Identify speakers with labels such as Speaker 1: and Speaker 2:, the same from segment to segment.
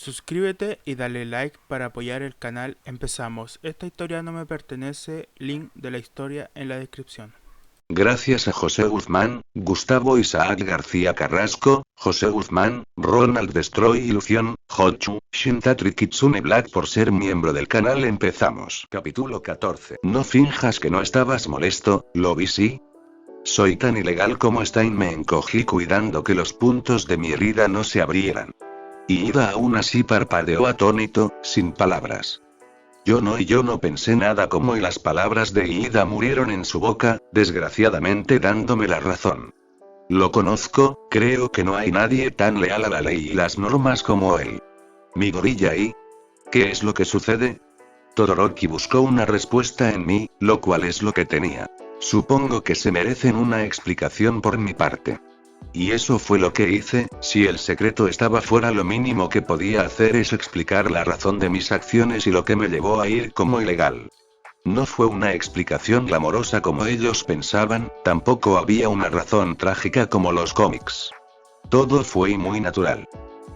Speaker 1: Suscríbete y dale like para apoyar el canal. Empezamos. Esta historia no me pertenece. Link de la historia en la descripción.
Speaker 2: Gracias a José Guzmán, Gustavo Isaac García Carrasco, José Guzmán, Ronald Destroy Ilusión, Hochu, Shintatri Kitsune Black por ser miembro del canal. Empezamos. Capítulo 14. No finjas que no estabas molesto, ¿lo vi sí? Soy tan ilegal como Stein. Me encogí cuidando que los puntos de mi herida no se abrieran. Y Ida aún así parpadeó atónito, sin palabras. Yo no pensé nada como y las palabras de Ida murieron en su boca, desgraciadamente dándome la razón. Lo conozco, creo que no hay nadie tan leal a la ley y las normas como él. Mi gorilla y... ¿qué es lo que sucede? Todoroki buscó una respuesta en mí, lo cual es lo que tenía. Supongo que se merecen una explicación por mi parte. Y eso fue lo que hice. Si el secreto estaba fuera, lo mínimo que podía hacer es explicar la razón de mis acciones y lo que me llevó a ir como ilegal. No fue una explicación glamorosa como ellos pensaban, tampoco había una razón trágica como los cómics. Todo fue muy natural.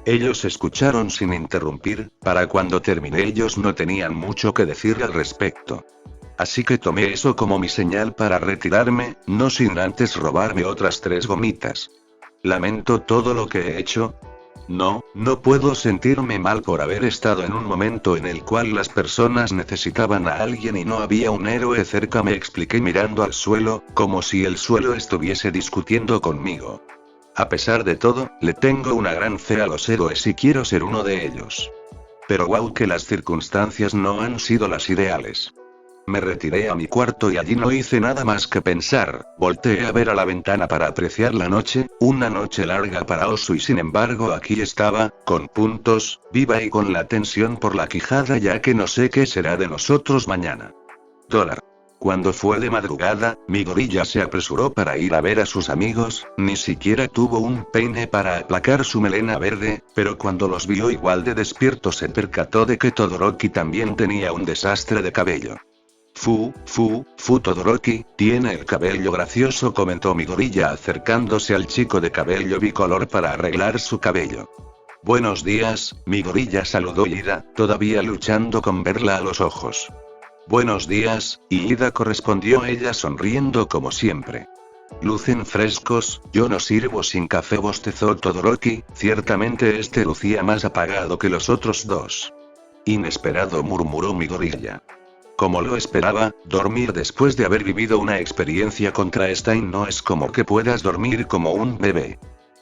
Speaker 2: Ellos escucharon sin interrumpir, para cuando terminé ellos no tenían mucho que decir al respecto. Así que tomé eso como mi señal para retirarme, no sin antes robarme otras 3 gomitas. Lamento todo lo que he hecho. No puedo sentirme mal por haber estado en un momento en el cual las personas necesitaban a alguien y no había un héroe cerca, me expliqué mirando al suelo, como si el suelo estuviese discutiendo conmigo. A pesar de todo, le tengo una gran fe a los héroes y quiero ser uno de ellos. Pero wow, que las circunstancias no han sido las ideales. Me retiré a mi cuarto y allí no hice nada más que pensar. Volteé a ver a la ventana para apreciar la noche, una noche larga para Osu, y sin embargo aquí estaba, con puntos, viva y con la tensión por la quijada, ya que no sé qué será de nosotros mañana. Cuando fue de madrugada, mi gorilla se apresuró para ir a ver a sus amigos, ni siquiera tuvo un peine para aplacar su melena verde, pero cuando los vio igual de despierto se percató de que Todoroki también tenía un desastre de cabello. Todoroki, tiene el cabello gracioso, comentó mi gorilla acercándose al chico de cabello bicolor para arreglar su cabello. Buenos días, mi gorilla, saludó Ida, todavía luchando con verla a los ojos. Buenos días, y Ida correspondió ella sonriendo como siempre. Lucen frescos, yo no sirvo sin café, bostezó Todoroki, ciertamente este lucía más apagado que los otros dos. Inesperado, murmuró mi gorilla. Como lo esperaba, dormir después de haber vivido una experiencia contra Stein no es como que puedas dormir como un bebé.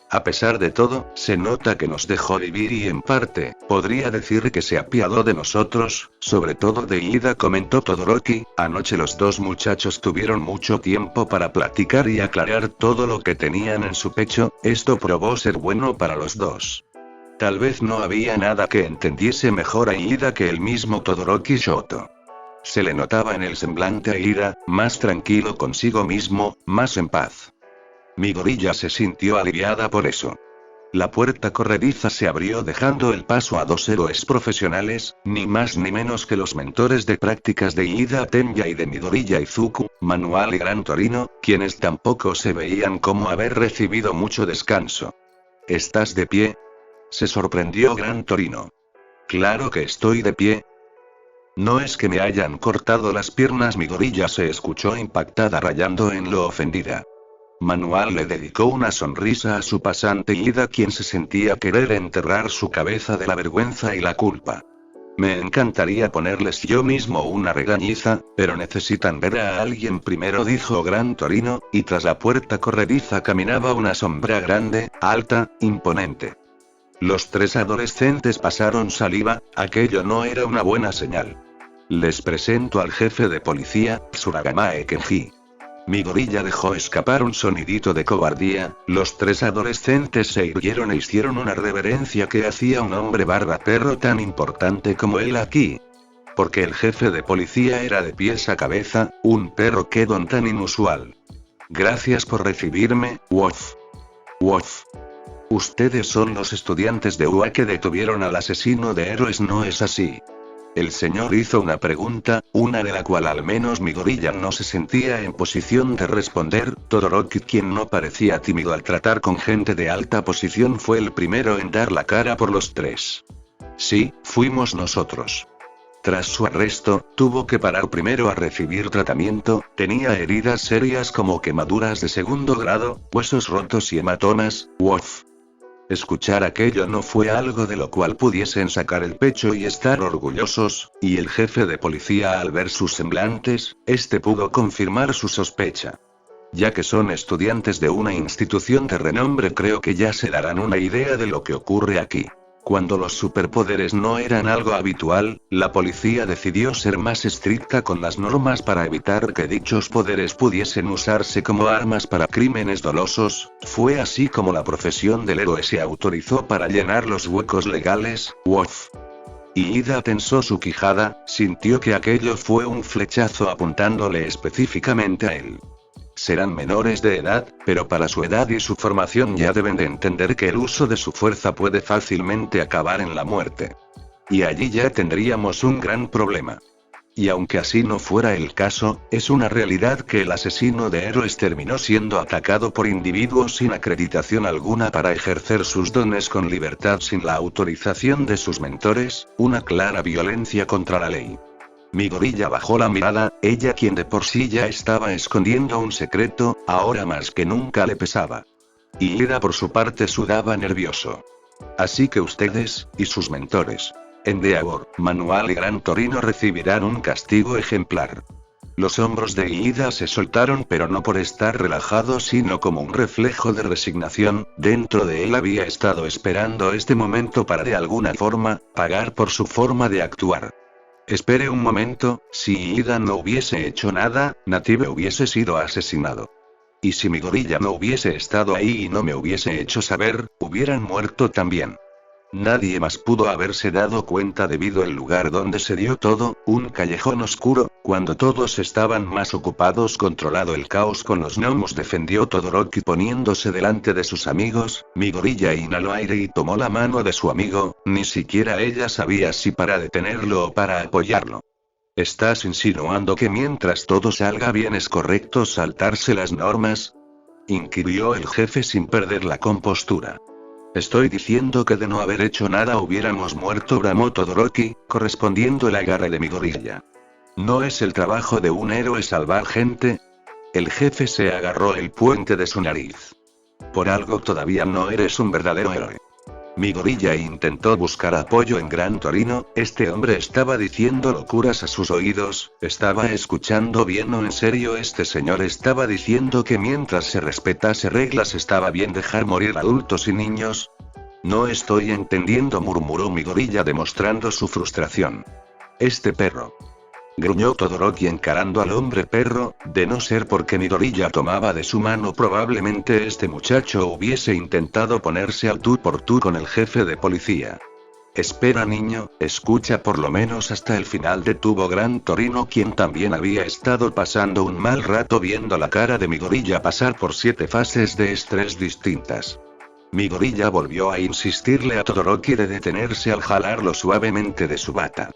Speaker 2: A pesar de todo, se nota que nos dejó vivir y en parte, podría decir que se apiadó de nosotros, sobre todo de Ida, comentó Todoroki. Anoche los dos muchachos tuvieron mucho tiempo para platicar y aclarar todo lo que tenían en su pecho, esto probó ser bueno para los dos. Tal vez no había nada que entendiese mejor a Ida que el mismo Todoroki Shoto. Se le notaba en el semblante a Ida, más tranquilo consigo mismo, más en paz. Mi gorilla se sintió aliviada por eso. La puerta corrediza se abrió dejando el paso a 2 héroes profesionales, ni más ni menos que los mentores de prácticas de Ida Tenya y de mi gorilla Izuku, Manual y Gran Torino, quienes tampoco se veían como haber recibido mucho descanso. ¿Estás de pie?, se sorprendió Gran Torino. Claro que estoy de pie. No es que me hayan cortado las piernas, mi gorilla se escuchó impactada, rayando en lo ofendida. Manual le dedicó una sonrisa a su pasante Ida, quien se sentía querer enterrar su cabeza de la vergüenza y la culpa. Me encantaría ponerles yo mismo una regañiza, pero necesitan ver a alguien primero, dijo Gran Torino, y tras la puerta corrediza caminaba una sombra grande, alta, imponente. Los 3 adolescentes pasaron saliva, aquello no era una buena señal. Les presento al jefe de policía, Tsuragamae Kenji. Mi gorilla dejó escapar un sonidito de cobardía, los 3 adolescentes se irguieron e hicieron una reverencia que hacía un hombre barba perro tan importante como él aquí. Porque el jefe de policía era de pies a cabeza, un perro que don tan inusual. Gracias por recibirme, Wof. Ustedes son los estudiantes de UA que detuvieron al asesino de héroes, ¿no es así? El señor hizo una pregunta, una de la cual al menos mi gorilla no se sentía en posición de responder. Todoroki, quien no parecía tímido al tratar con gente de alta posición, fue el primero en dar la cara por los 3. Sí, fuimos nosotros. Tras su arresto, tuvo que parar primero a recibir tratamiento, tenía heridas serias como quemaduras de segundo grado, huesos rotos y hematomas. Uff. Escuchar aquello no fue algo de lo cual pudiesen sacar el pecho y estar orgullosos, y el jefe de policía al ver sus semblantes, pudo confirmar su sospecha. Ya que son estudiantes de una institución de renombre, creo que ya se darán una idea de lo que ocurre aquí. Cuando los superpoderes no eran algo habitual, la policía decidió ser más estricta con las normas para evitar que dichos poderes pudiesen usarse como armas para crímenes dolosos. Fue así como la profesión del héroe se autorizó para llenar los huecos legales. Uff. Y Ida tensó su quijada, sintió que aquello fue un flechazo apuntándole específicamente a él. Serán menores de edad, pero para su edad y su formación ya deben de entender que el uso de su fuerza puede fácilmente acabar en la muerte. Y allí ya tendríamos un gran problema. Y aunque así no fuera el caso, es una realidad que el asesino de héroes terminó siendo atacado por individuos sin acreditación alguna para ejercer sus dones con libertad sin la autorización de sus mentores, una clara violencia contra la ley. Mi gorilla bajó la mirada, ella quien de por sí ya estaba escondiendo un secreto, ahora más que nunca le pesaba. Y Ida por su parte sudaba nervioso. Así que ustedes, y sus mentores, Endeavor, Manual y Gran Torino recibirán un castigo ejemplar. Los hombros de Ida se soltaron, pero no por estar relajado sino como un reflejo de resignación. Dentro de él había estado esperando este momento para de alguna forma, pagar por su forma de actuar. Espere un momento, si Ida no hubiese hecho nada, Native hubiese sido asesinado. Y si mi gorilla no hubiese estado ahí y no me hubiese hecho saber, hubieran muerto también. Nadie más pudo haberse dado cuenta debido al lugar donde se dio todo, un callejón oscuro, cuando todos estaban más ocupados controlando el caos con los gnomos, defendió Todoroki poniéndose delante de sus amigos. Mi gorilla inhaló aire y tomó la mano de su amigo, ni siquiera ella sabía si para detenerlo o para apoyarlo. ¿Estás insinuando que mientras todo salga bien es correcto saltarse las normas?, inquirió el jefe sin perder la compostura. Estoy diciendo que de no haber hecho nada hubiéramos muerto, bramó Todoroki, correspondiendo el agarre de mi gorilla. ¿No es el trabajo de un héroe salvar gente? El jefe se agarró el puente de su nariz. Por algo todavía no eres un verdadero héroe. Mi gorilla intentó buscar apoyo en Gran Torino. Este hombre estaba diciendo locuras a sus oídos. ¿Estaba escuchando bien o en serio? Este señor estaba diciendo que mientras se respetase reglas estaba bien dejar morir adultos y niños. No estoy entendiendo, murmuró mi gorilla demostrando su frustración. Este perro, gruñó Todoroki encarando al hombre perro, de no ser porque mi gorilla tomaba de su mano probablemente este muchacho hubiese intentado ponerse al tú por tú con el jefe de policía. Espera niño, escucha por lo menos hasta el final, detuvo Gran Torino, quien también había estado pasando un mal rato viendo la cara de mi gorilla pasar por 7 fases de estrés distintas. Mi gorilla volvió a insistirle a Todoroki de detenerse al jalarlo suavemente de su bata.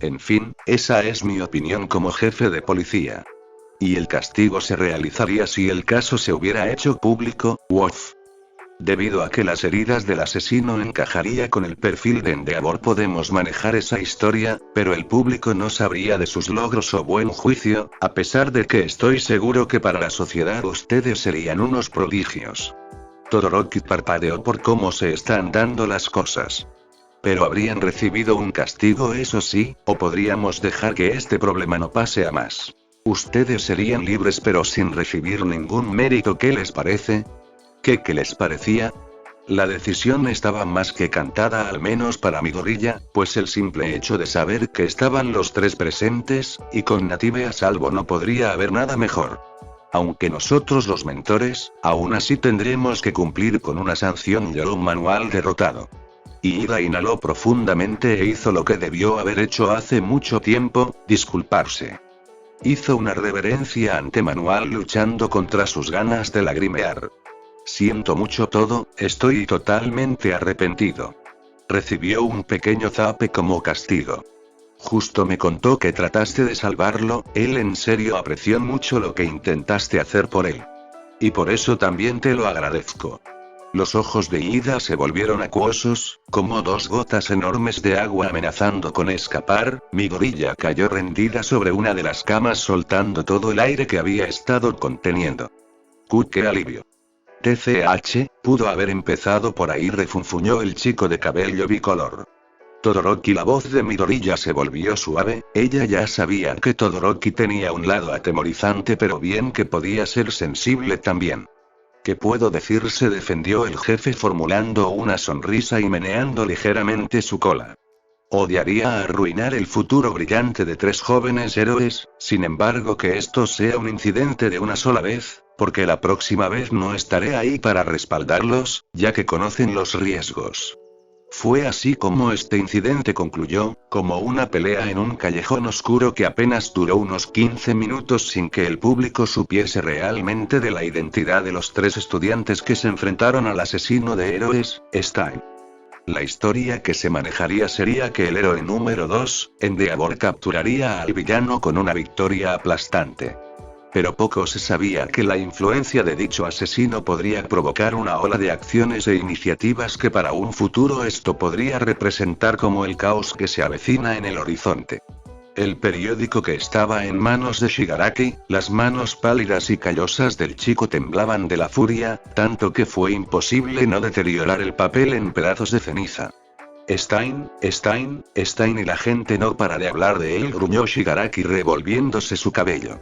Speaker 2: En fin, esa es mi opinión como jefe de policía. Y el castigo se realizaría si el caso se hubiera hecho público. Uff. Debido a que las heridas del asesino encajaría con el perfil de Endeavor, podemos manejar esa historia, pero el público no sabría de sus logros o buen juicio, a pesar de que estoy seguro que para la sociedad ustedes serían unos prodigios. Todoroki parpadeó por cómo se están dando las cosas. Pero habrían recibido un castigo, eso sí, o podríamos dejar que este problema no pase a más. Ustedes serían libres pero sin recibir ningún mérito. ¿Qué les parece? ¿Qué les parecía? La decisión estaba más que cantada, al menos para mi gorilla, pues el simple hecho de saber que estaban los 3 presentes, y con Native a salvo, no podría haber nada mejor. Aunque nosotros los mentores, aún así tendremos que cumplir con una sanción, lloró Manual derrotado. Y Ida inhaló profundamente e hizo lo que debió haber hecho hace mucho tiempo, disculparse. Hizo una reverencia ante Manual luchando contra sus ganas de lagrimear. Siento mucho todo, estoy totalmente arrepentido. Recibió un pequeño zape como castigo. Justo me contó que trataste de salvarlo, él en serio apreció mucho lo que intentaste hacer por él. Y por eso también te lo agradezco. Los ojos de Ida se volvieron acuosos, como dos gotas enormes de agua amenazando con escapar. Mi gorilla cayó rendida sobre una de las camas soltando todo el aire que había estado conteniendo. ¡Qué alivio! TCH, pudo haber empezado por ahí, refunfuñó el chico de cabello bicolor. Todoroki, la voz de Midoriya se volvió suave. Ella ya sabía que Todoroki tenía un lado atemorizante, pero bien que podía ser sensible también. ¿Qué puedo decir?, se defendió el jefe formulando una sonrisa y meneando ligeramente su cola. Odiaría arruinar el futuro brillante de 3 jóvenes héroes, sin embargo que esto sea un incidente de una sola vez, porque la próxima vez no estaré ahí para respaldarlos, ya que conocen los riesgos. Fue así como este incidente concluyó, como una pelea en un callejón oscuro que apenas duró unos 15 minutos sin que el público supiese realmente de la identidad de los 3 estudiantes que se enfrentaron al asesino de héroes, Stein. La historia que se manejaría sería que el héroe número 2, Endeavor, capturaría al villano con una victoria aplastante. Pero poco se sabía que la influencia de dicho asesino podría provocar una ola de acciones e iniciativas que para un futuro esto podría representar como el caos que se avecina en el horizonte. El periódico que estaba en manos de Shigaraki, las manos pálidas y callosas del chico temblaban de la furia, tanto que fue imposible no deteriorar el papel en pedazos de ceniza. Stein, y la gente no para de hablar de él, gruñó Shigaraki revolviéndose su cabello.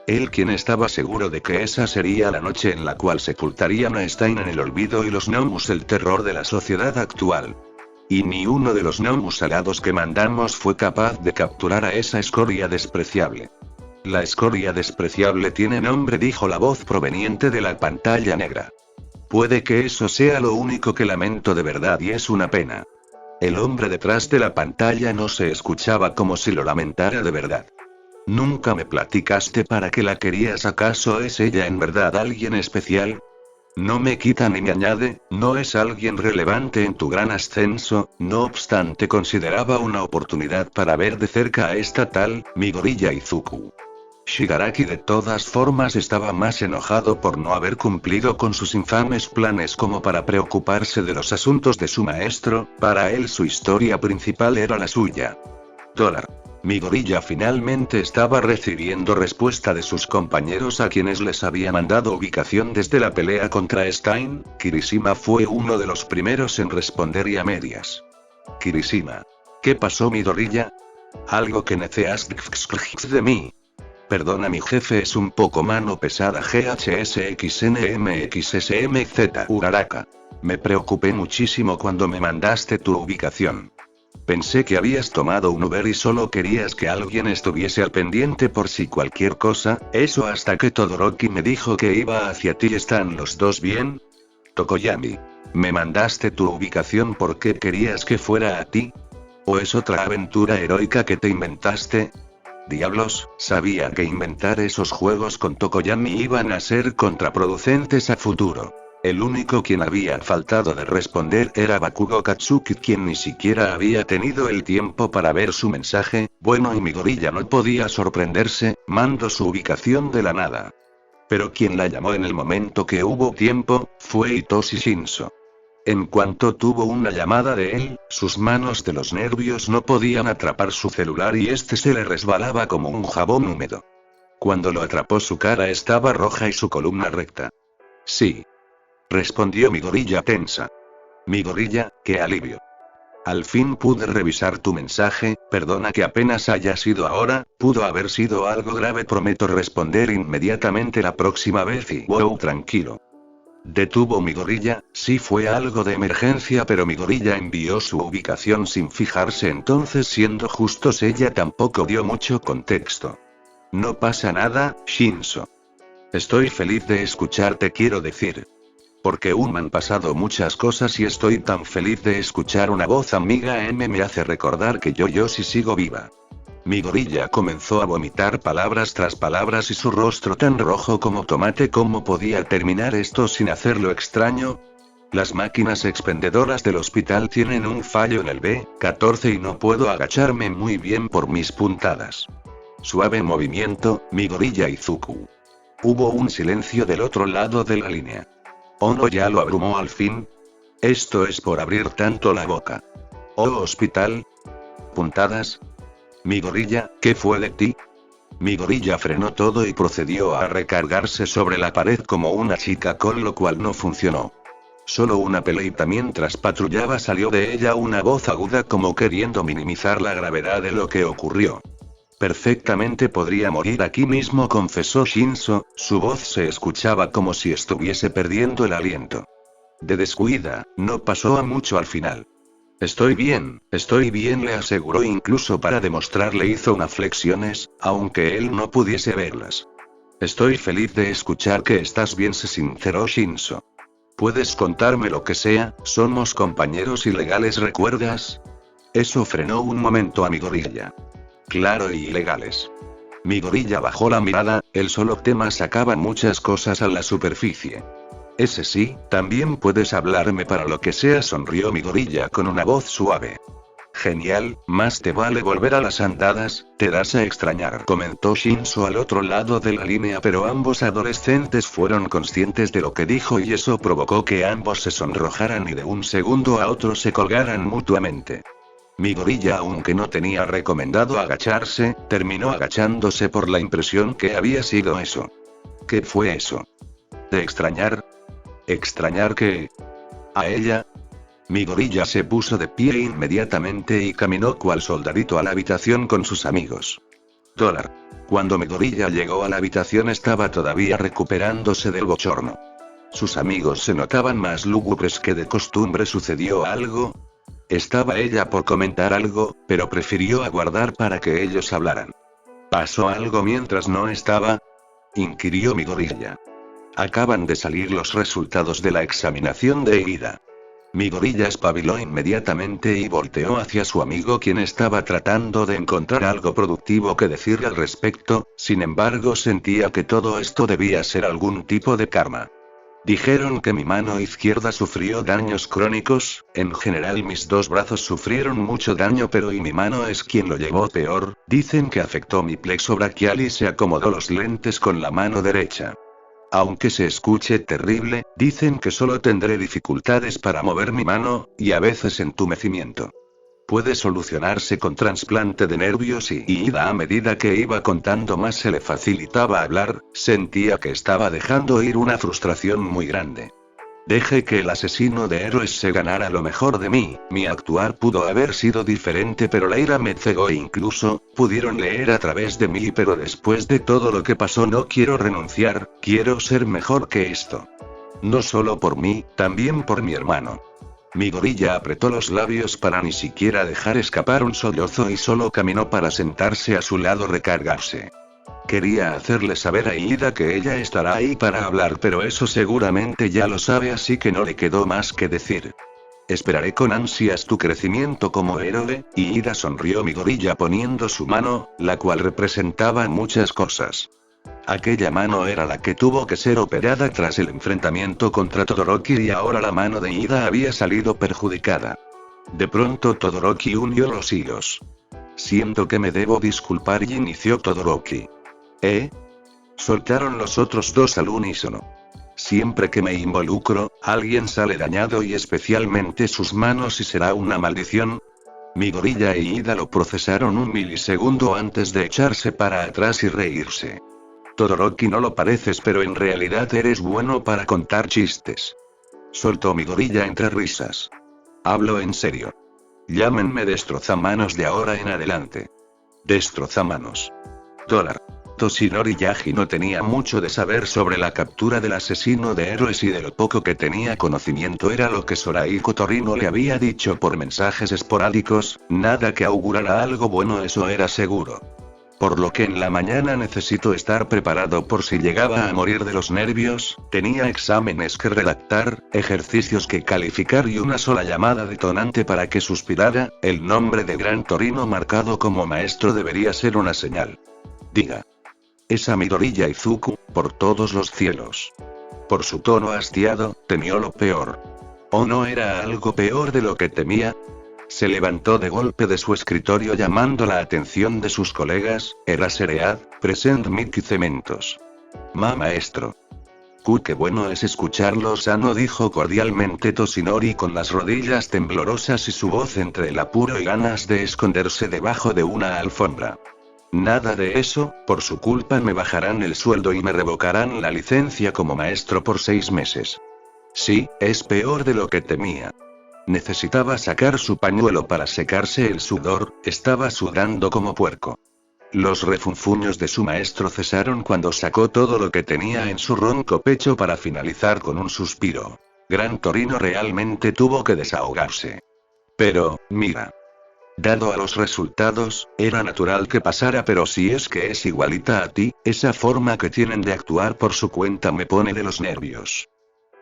Speaker 2: Él, quien estaba seguro de que esa sería la noche en la cual sepultarían a Stein en el olvido y los gnomos el terror de la sociedad actual. Y ni uno de los gnomos alados que mandamos fue capaz de capturar a esa escoria despreciable. La escoria despreciable tiene nombre, dijo la voz proveniente de la pantalla negra. Puede que eso sea lo único que lamento de verdad y es una pena. El hombre detrás de la pantalla no se escuchaba como si lo lamentara de verdad. ¿Nunca me platicaste para qué la querías? ¿Acaso es ella en verdad alguien especial? No me quita ni me añade, no es alguien relevante en tu gran ascenso, no obstante consideraba una oportunidad para ver de cerca a esta tal, Midoriya Izuku. Shigaraki de todas formas estaba más enojado por no haber cumplido con sus infames planes como para preocuparse de los asuntos de su maestro. Para él su historia principal era la suya. Midoriya finalmente estaba recibiendo respuesta de sus compañeros a quienes les había mandado ubicación desde la pelea contra Stein. Kirishima fue uno de los primeros en responder y a medias. Kirishima. ¿Qué pasó, Midoriya? Algo que necesitas de mí. Perdona, mi jefe es un poco mano pesada. GHSXNMXSMZ Uraraka. Me preocupé muchísimo cuando me mandaste tu ubicación. Pensé que habías tomado un Uber y solo querías que alguien estuviese al pendiente por si cualquier cosa, eso hasta que Todoroki me dijo que iba hacia ti. ¿Están los dos bien? Tokoyami. ¿Me mandaste tu ubicación porque querías que fuera a ti? ¿O es otra aventura heroica que te inventaste? Diablos, sabía que inventar esos juegos con Tokoyami iban a ser contraproducentes a futuro. El único quien había faltado de responder era Bakugo Katsuki, quien ni siquiera había tenido el tiempo para ver su mensaje. Bueno, y Midoriya no podía sorprenderse, mandó su ubicación de la nada. Pero quien la llamó en el momento que hubo tiempo, fue Hitoshi Shinso. En cuanto tuvo una llamada de él, sus manos de los nervios no podían atrapar su celular y este se le resbalaba como un jabón húmedo. Cuando lo atrapó su cara estaba roja y su columna recta. Sí. Respondió Midoriya tensa. Midoriya, qué alivio. Al fin pude revisar tu mensaje, perdona que apenas haya sido ahora, pudo haber sido algo grave, prometo responder inmediatamente la próxima vez y wow, tranquilo. Detuvo Midoriya, sí fue algo de emergencia, pero Midoriya envió su ubicación sin fijarse, entonces siendo justos ella tampoco dio mucho contexto. No pasa nada, Shinso. Estoy feliz de escucharte, quiero decir. Porque me han pasado muchas cosas y estoy tan feliz de escuchar una voz amiga. Me hace recordar que yo sí sigo viva. Midoriya comenzó a vomitar palabras tras palabras y su rostro tan rojo como tomate. ¿Cómo podía terminar esto sin hacerlo extraño? Las máquinas expendedoras del hospital tienen un fallo en el B14 y no puedo agacharme muy bien por mis puntadas. Suave movimiento, Midoriya Izuku. Hubo un silencio del otro lado de la línea. ¿O no ya lo abrumó al fin? Esto es por abrir tanto la boca. ¿Oh hospital? ¿Puntadas? Mi gorilla, ¿qué fue de ti? Mi gorilla frenó todo y procedió a recargarse sobre la pared como una chica, con lo cual no funcionó. Solo una peleita mientras patrullaba salió de ella una voz aguda como queriendo minimizar la gravedad de lo que ocurrió. Perfectamente podría morir aquí mismo, confesó Shinso, su voz se escuchaba como si estuviese perdiendo el aliento. De descuida, no pasó a mucho al final. Estoy bien, le aseguró, incluso para demostrarle hizo unas flexiones, aunque él no pudiese verlas. Estoy feliz de escuchar que estás bien, se sinceró Shinso. Puedes contarme lo que sea, somos compañeros ilegales, ¿recuerdas? Eso frenó un momento a mi gorilla. Claro, y ilegales. Mi gorilla bajó la mirada, el solo tema sacaba muchas cosas a la superficie. Ese sí, también puedes hablarme para lo que sea, sonrió mi gorilla con una voz suave. Genial, más te vale volver a las andadas, te das a extrañar, comentó Shinso al otro lado de la línea, pero ambos adolescentes fueron conscientes de lo que dijo y eso provocó que ambos se sonrojaran y de un segundo a otro se colgaran mutuamente. Mi gorilla, aunque no tenía recomendado agacharse, terminó agachándose por la impresión que había sido eso. ¿Qué fue eso? ¿De extrañar? ¿Extrañar qué? ¿A ella? Mi gorilla se puso de pie inmediatamente y caminó cual soldadito a la habitación con sus amigos. Cuando mi gorilla llegó a la habitación estaba todavía recuperándose del bochorno. Sus amigos se notaban más lúgubres que de costumbre. ¿Sucedió algo? Estaba ella por comentar algo, pero prefirió aguardar para que ellos hablaran. ¿Pasó algo mientras no estaba? Inquirió mi gorilla. Acaban de salir los resultados de la examinación de Ida. Mi gorilla espabiló inmediatamente y volteó hacia su amigo, quien estaba tratando de encontrar algo productivo que decirle al respecto, sin embargo sentía que todo esto debía ser algún tipo de karma. Dijeron que mi mano izquierda sufrió daños crónicos, en general mis dos brazos sufrieron mucho daño, pero y mi mano es quien lo llevó peor, dicen que afectó mi plexo braquial y se acomodó los lentes con la mano derecha. Aunque se escuche terrible, dicen que solo tendré dificultades para mover mi mano, y a veces entumecimiento. Puede solucionarse con trasplante de nervios y Ida, a medida que iba contando más se le facilitaba hablar, sentía que estaba dejando ir una frustración muy grande. Dejé que el asesino de héroes se ganara lo mejor de mí, mi actuar pudo haber sido diferente, pero la ira me cegó e incluso, pudieron leer a través de mí, pero después de todo lo que pasó no quiero renunciar, quiero ser mejor que esto. No solo por mí, también por mi hermano. Mi gorilla apretó los labios para ni siquiera dejar escapar un sollozo y solo caminó para sentarse a su lado, recargarse. Quería hacerle saber a Ida que ella estará ahí para hablar, pero eso seguramente ya lo sabe, así que no le quedó más que decir. Esperaré con ansias tu crecimiento como héroe, y Ida sonrió. Mi gorilla poniendo su mano, la cual representaba muchas cosas. Aquella mano era la que tuvo que ser operada tras el enfrentamiento contra Todoroki y ahora la mano de Ida había salido perjudicada. De pronto Todoroki unió los hilos. Siento que me debo disculpar, y inició Todoroki. Soltaron los otros dos al unísono. Siempre que me involucro, alguien sale dañado y especialmente sus manos, y será una maldición. Mi gorilla e Ida lo procesaron un milisegundo antes de echarse para atrás y reírse. Todoroki, no lo pareces, pero en realidad eres bueno para contar chistes. Soltó mi gorilla entre risas. Hablo en serio. Llámenme Destrozamanos de ahora en adelante. Destrozamanos. Toshinori Yagi no tenía mucho de saber sobre la captura del asesino de héroes, y de lo poco que tenía conocimiento era lo que Sorahiko Torino le había dicho por mensajes esporádicos, nada que augurara algo bueno, eso era seguro. Por lo que en la mañana necesito estar preparado por si llegaba a morir de los nervios, tenía exámenes que redactar, ejercicios que calificar y una sola llamada detonante para que suspirara. El nombre de Gran Torino marcado como maestro debería ser una señal. Diga. Esa Midoriya Izuku, por todos los cielos. Por su tono hastiado, temió lo peor. ¿O no era algo peor de lo que temía? Se levantó de golpe de su escritorio llamando la atención de sus colegas. Era Seread, present Miki Cementos. Maestro. Qué bueno es escucharlo sano, dijo cordialmente Toshinori con las rodillas temblorosas y su voz entre el apuro y ganas de esconderse debajo de una alfombra. Nada de eso, por su culpa me bajarán el sueldo y me revocarán la licencia como maestro por 6 meses. Sí, es peor de lo que temía. Necesitaba sacar su pañuelo para secarse el sudor, estaba sudando como puerco. Los refunfuños de su maestro cesaron cuando sacó todo lo que tenía en su ronco pecho para finalizar con un suspiro. Gran Torino realmente tuvo que desahogarse. Pero, mira. Dado a los resultados, era natural que pasara, pero si es que es igualita a ti, esa forma que tienen de actuar por su cuenta me pone de los nervios.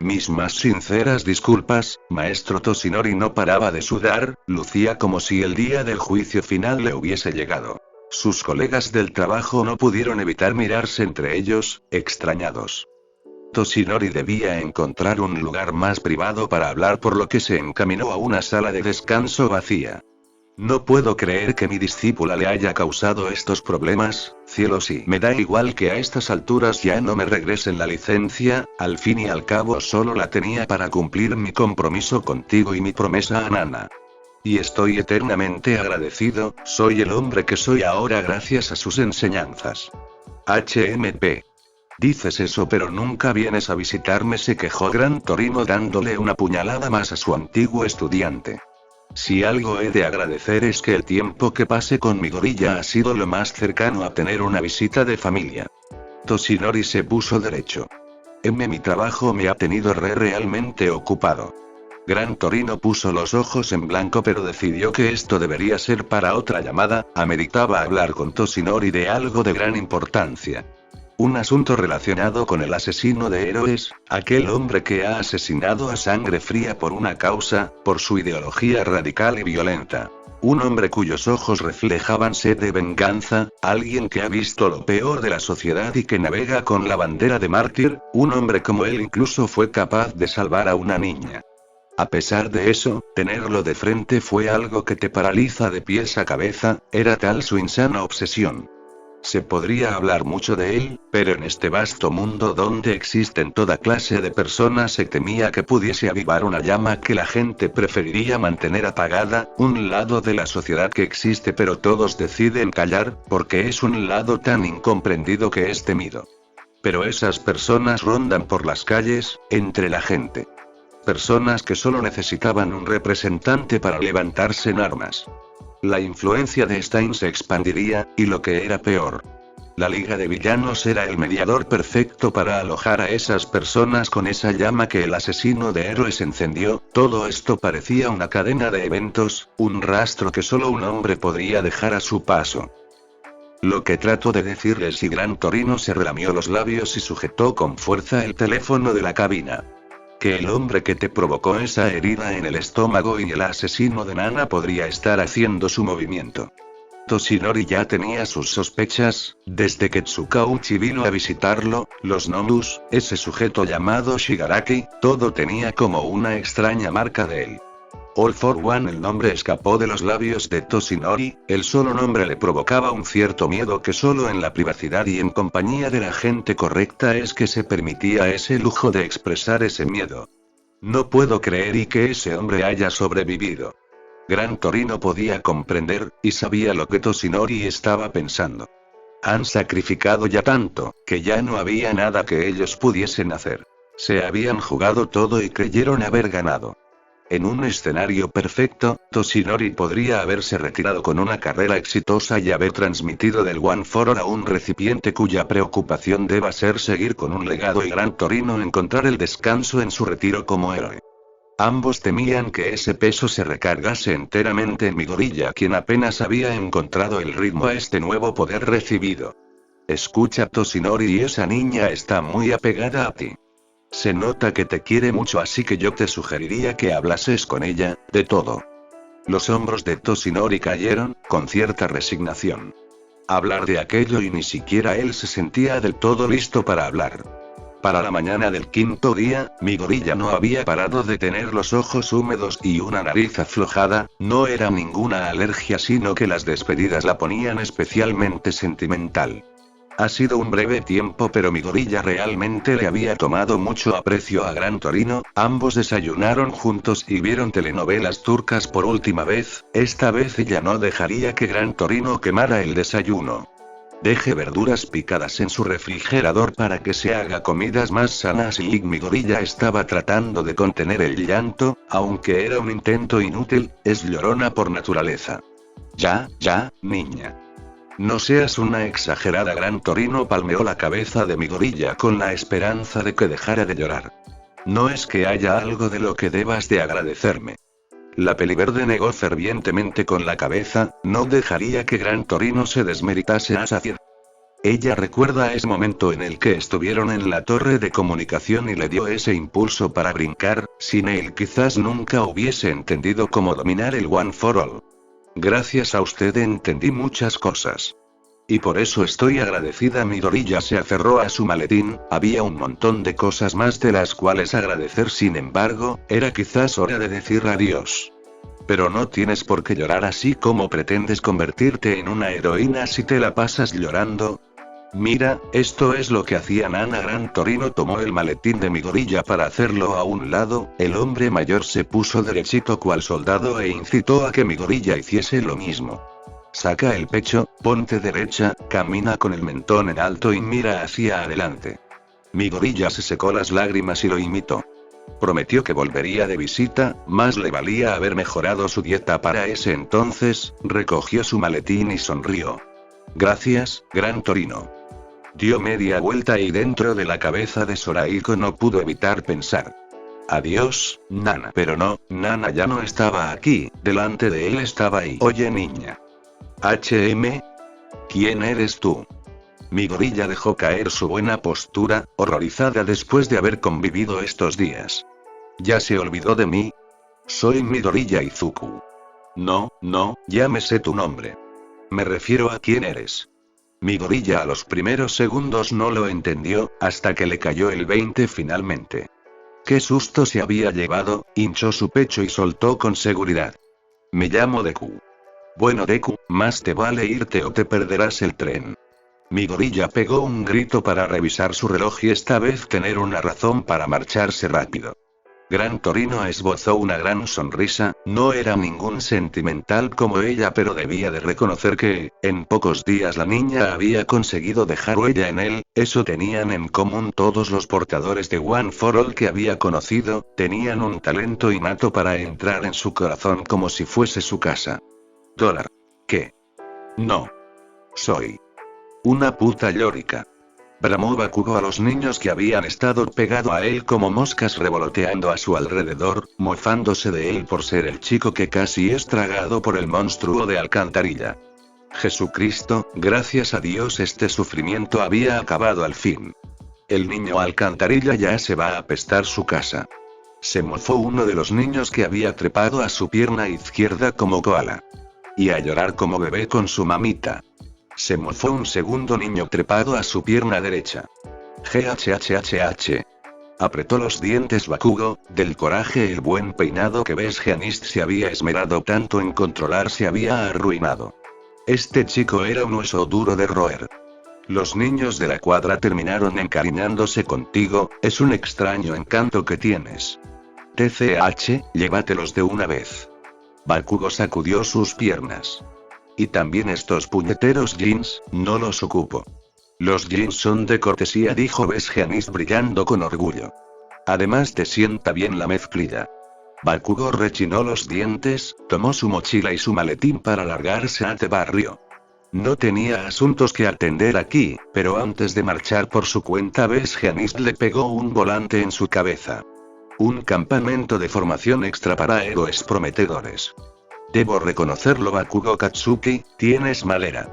Speaker 2: Mis más sinceras disculpas, maestro. Toshinori no paraba de sudar, lucía como si el día del juicio final le hubiese llegado. Sus colegas del trabajo no pudieron evitar mirarse entre ellos, extrañados. Toshinori debía encontrar un lugar más privado para hablar, por lo que se encaminó a una sala de descanso vacía. No puedo creer que mi discípula le haya causado estos problemas, cielos, y me da igual que a estas alturas ya no me regresen la licencia, al fin y al cabo solo la tenía para cumplir mi compromiso contigo y mi promesa a Nana. Y estoy eternamente agradecido, soy el hombre que soy ahora gracias a sus enseñanzas. HMP. Dices eso pero nunca vienes a visitarme, se quejó Gran Torino dándole una puñalada más a su antiguo estudiante. Si algo he de agradecer es que el tiempo que pasé con Midoriya ha sido lo más cercano a tener una visita de familia. Toshinori se puso derecho. Mi trabajo me ha tenido realmente ocupado. Gran Torino puso los ojos en blanco pero decidió que esto debería ser para otra llamada, ameritaba hablar con Toshinori de algo de gran importancia. Un asunto relacionado con el asesino de héroes, aquel hombre que ha asesinado a sangre fría por una causa, por su ideología radical y violenta. Un hombre cuyos ojos reflejaban sed de venganza, alguien que ha visto lo peor de la sociedad y que navega con la bandera de mártir, un hombre como él incluso fue capaz de salvar a una niña. A pesar de eso, tenerlo de frente fue algo que te paraliza de pies a cabeza, era tal su insana obsesión. Se podría hablar mucho de él, pero en este vasto mundo donde existen toda clase de personas se temía que pudiese avivar una llama que la gente preferiría mantener apagada, un lado de la sociedad que existe pero todos deciden callar, porque es un lado tan incomprendido que es temido. Pero esas personas rondan por las calles, entre la gente. Personas que solo necesitaban un representante para levantarse en armas. La influencia de Stein se expandiría, y lo que era peor. La Liga de Villanos era el mediador perfecto para alojar a esas personas con esa llama que el asesino de héroes encendió. Todo esto parecía una cadena de eventos, un rastro que solo un hombre podría dejar a su paso. Lo que trato de decirles, y Gran Torino se relamió los labios y sujetó con fuerza el teléfono de la cabina. Que el hombre que te provocó esa herida en el estómago y el asesino de Nana podría estar haciendo su movimiento. Toshinori ya tenía sus sospechas, desde que Tsukauchi vino a visitarlo, los Nomus, ese sujeto llamado Shigaraki, todo tenía como una extraña marca de él. All for One, el nombre escapó de los labios de Toshinori, el solo nombre le provocaba un cierto miedo que solo en la privacidad y en compañía de la gente correcta es que se permitía ese lujo de expresar ese miedo. No puedo creer y que ese hombre haya sobrevivido. Gran Torino podía comprender, y sabía lo que Toshinori estaba pensando. Han sacrificado ya tanto, que ya no había nada que ellos pudiesen hacer. Se habían jugado todo y creyeron haber ganado. En un escenario perfecto, Toshinori podría haberse retirado con una carrera exitosa y haber transmitido del One for All a un recipiente cuya preocupación deba ser seguir con un legado, y Gran Torino encontrar el descanso en su retiro como héroe. Ambos temían que ese peso se recargase enteramente en Midoriya, quien apenas había encontrado el ritmo a este nuevo poder recibido. Escucha, Toshinori, y esa niña está muy apegada a ti. Se nota que te quiere mucho, así que yo te sugeriría que hablases con ella, de todo. Los hombros de Toshinori cayeron, con cierta resignación. Hablar de aquello, y ni siquiera él se sentía del todo listo para hablar. Para la mañana del quinto día, Midoriya no había parado de tener los ojos húmedos y una nariz aflojada, no era ninguna alergia sino que las despedidas la ponían especialmente sentimental. Ha sido un breve tiempo, pero mi gorilla realmente le había tomado mucho aprecio a Gran Torino. Ambos desayunaron juntos y vieron telenovelas turcas por última vez. Esta vez ella no dejaría que Gran Torino quemara el desayuno. Deje verduras picadas en su refrigerador para que se haga comidas más sanas y mi gorilla estaba tratando de contener el llanto, aunque era un intento inútil, es llorona por naturaleza. Ya, niña. No seas una exagerada. Gran Torino palmeó la cabeza de mi gorilla con la esperanza de que dejara de llorar. No es que haya algo de lo que debas de agradecerme. La peliverde negó fervientemente con la cabeza, no dejaría que Gran Torino se desmeritase a Safir. Ella recuerda ese momento en el que estuvieron en la torre de comunicación y le dio ese impulso para brincar. Sin él quizás nunca hubiese entendido cómo dominar el One for All. Gracias a usted entendí muchas cosas. Y por eso estoy agradecida. Mi gorilla se aferró a su maletín, había un montón de cosas más de las cuales agradecer, sin embargo, era quizás hora de decir adiós. Pero no tienes por qué llorar así. ¿Cómo pretendes convertirte en una heroína si te la pasas llorando? Mira, esto es lo que hacía Nana. Gran Torino tomó el maletín de mi gorilla para hacerlo a un lado. El hombre mayor se puso derechito cual soldado e incitó a que mi gorilla hiciese lo mismo. Saca el pecho, ponte derecha, camina con el mentón en alto y mira hacia adelante. Mi gorilla se secó las lágrimas y lo imitó. Prometió que volvería de visita, más le valía haber mejorado su dieta para ese entonces. Recogió su maletín y sonrió. Gracias, Gran Torino. Dio media vuelta y dentro de la cabeza de Sorahiko no pudo evitar pensar. Adiós, Nana. Pero no, Nana ya no estaba aquí, delante de él estaba ahí. Oye, niña. ¿Quién eres tú? Mi gorilla dejó caer su buena postura, horrorizada después de haber convivido estos días. ¿Ya se olvidó de mí? Soy mi gorilla Izuku. No, ya me sé tu nombre. Me refiero a quién eres. Mi gorilla a los primeros segundos no lo entendió, hasta que le cayó el 20 finalmente. Qué susto se había llevado, hinchó su pecho y soltó con seguridad. Me llamo Deku. Bueno, Deku, más te vale irte o te perderás el tren. Mi gorilla pegó un grito para revisar su reloj y esta vez tener una razón para marcharse rápido. Gran Torino esbozó una gran sonrisa, no era ningún sentimental como ella, pero debía de reconocer que, en pocos días la niña había conseguido dejar huella en él. Eso tenían en común todos los portadores de One for All que había conocido, tenían un talento innato para entrar en su corazón como si fuese su casa. ¿Qué? No. Soy una puta llórica. Bramó Bakugo a los niños que habían estado pegado a él como moscas revoloteando a su alrededor, mofándose de él por ser el chico que casi es tragado por el monstruo de alcantarilla. Jesucristo, gracias a Dios este sufrimiento había acabado al fin. El niño alcantarilla ya se va a apestar su casa. Se mofó uno de los niños que había trepado a su pierna izquierda como koala. Y a llorar como bebé con su mamita. Se mofó un segundo niño trepado a su pierna derecha. Apretó los dientes Bakugo, del coraje. El buen peinado que ves Geanist se había esmerado tanto en controlar se había arruinado. Este chico era un hueso duro de roer. Los niños de la cuadra terminaron encariñándose contigo, es un extraño encanto que tienes. Llévatelos de una vez. Bakugo sacudió sus piernas. Y también estos puñeteros jeans, no los ocupo. Los jeans son de cortesía, dijo Besgeanis brillando con orgullo. Además te sienta bien la mezclilla. Bakugo rechinó los dientes, tomó su mochila y su maletín para largarse a The Barrio. No tenía asuntos que atender aquí, pero antes de marchar por su cuenta Besgeanis le pegó un volante en su cabeza. Un campamento de formación extra para héroes prometedores. Debo reconocerlo, Bakugo Katsuki, tienes malera.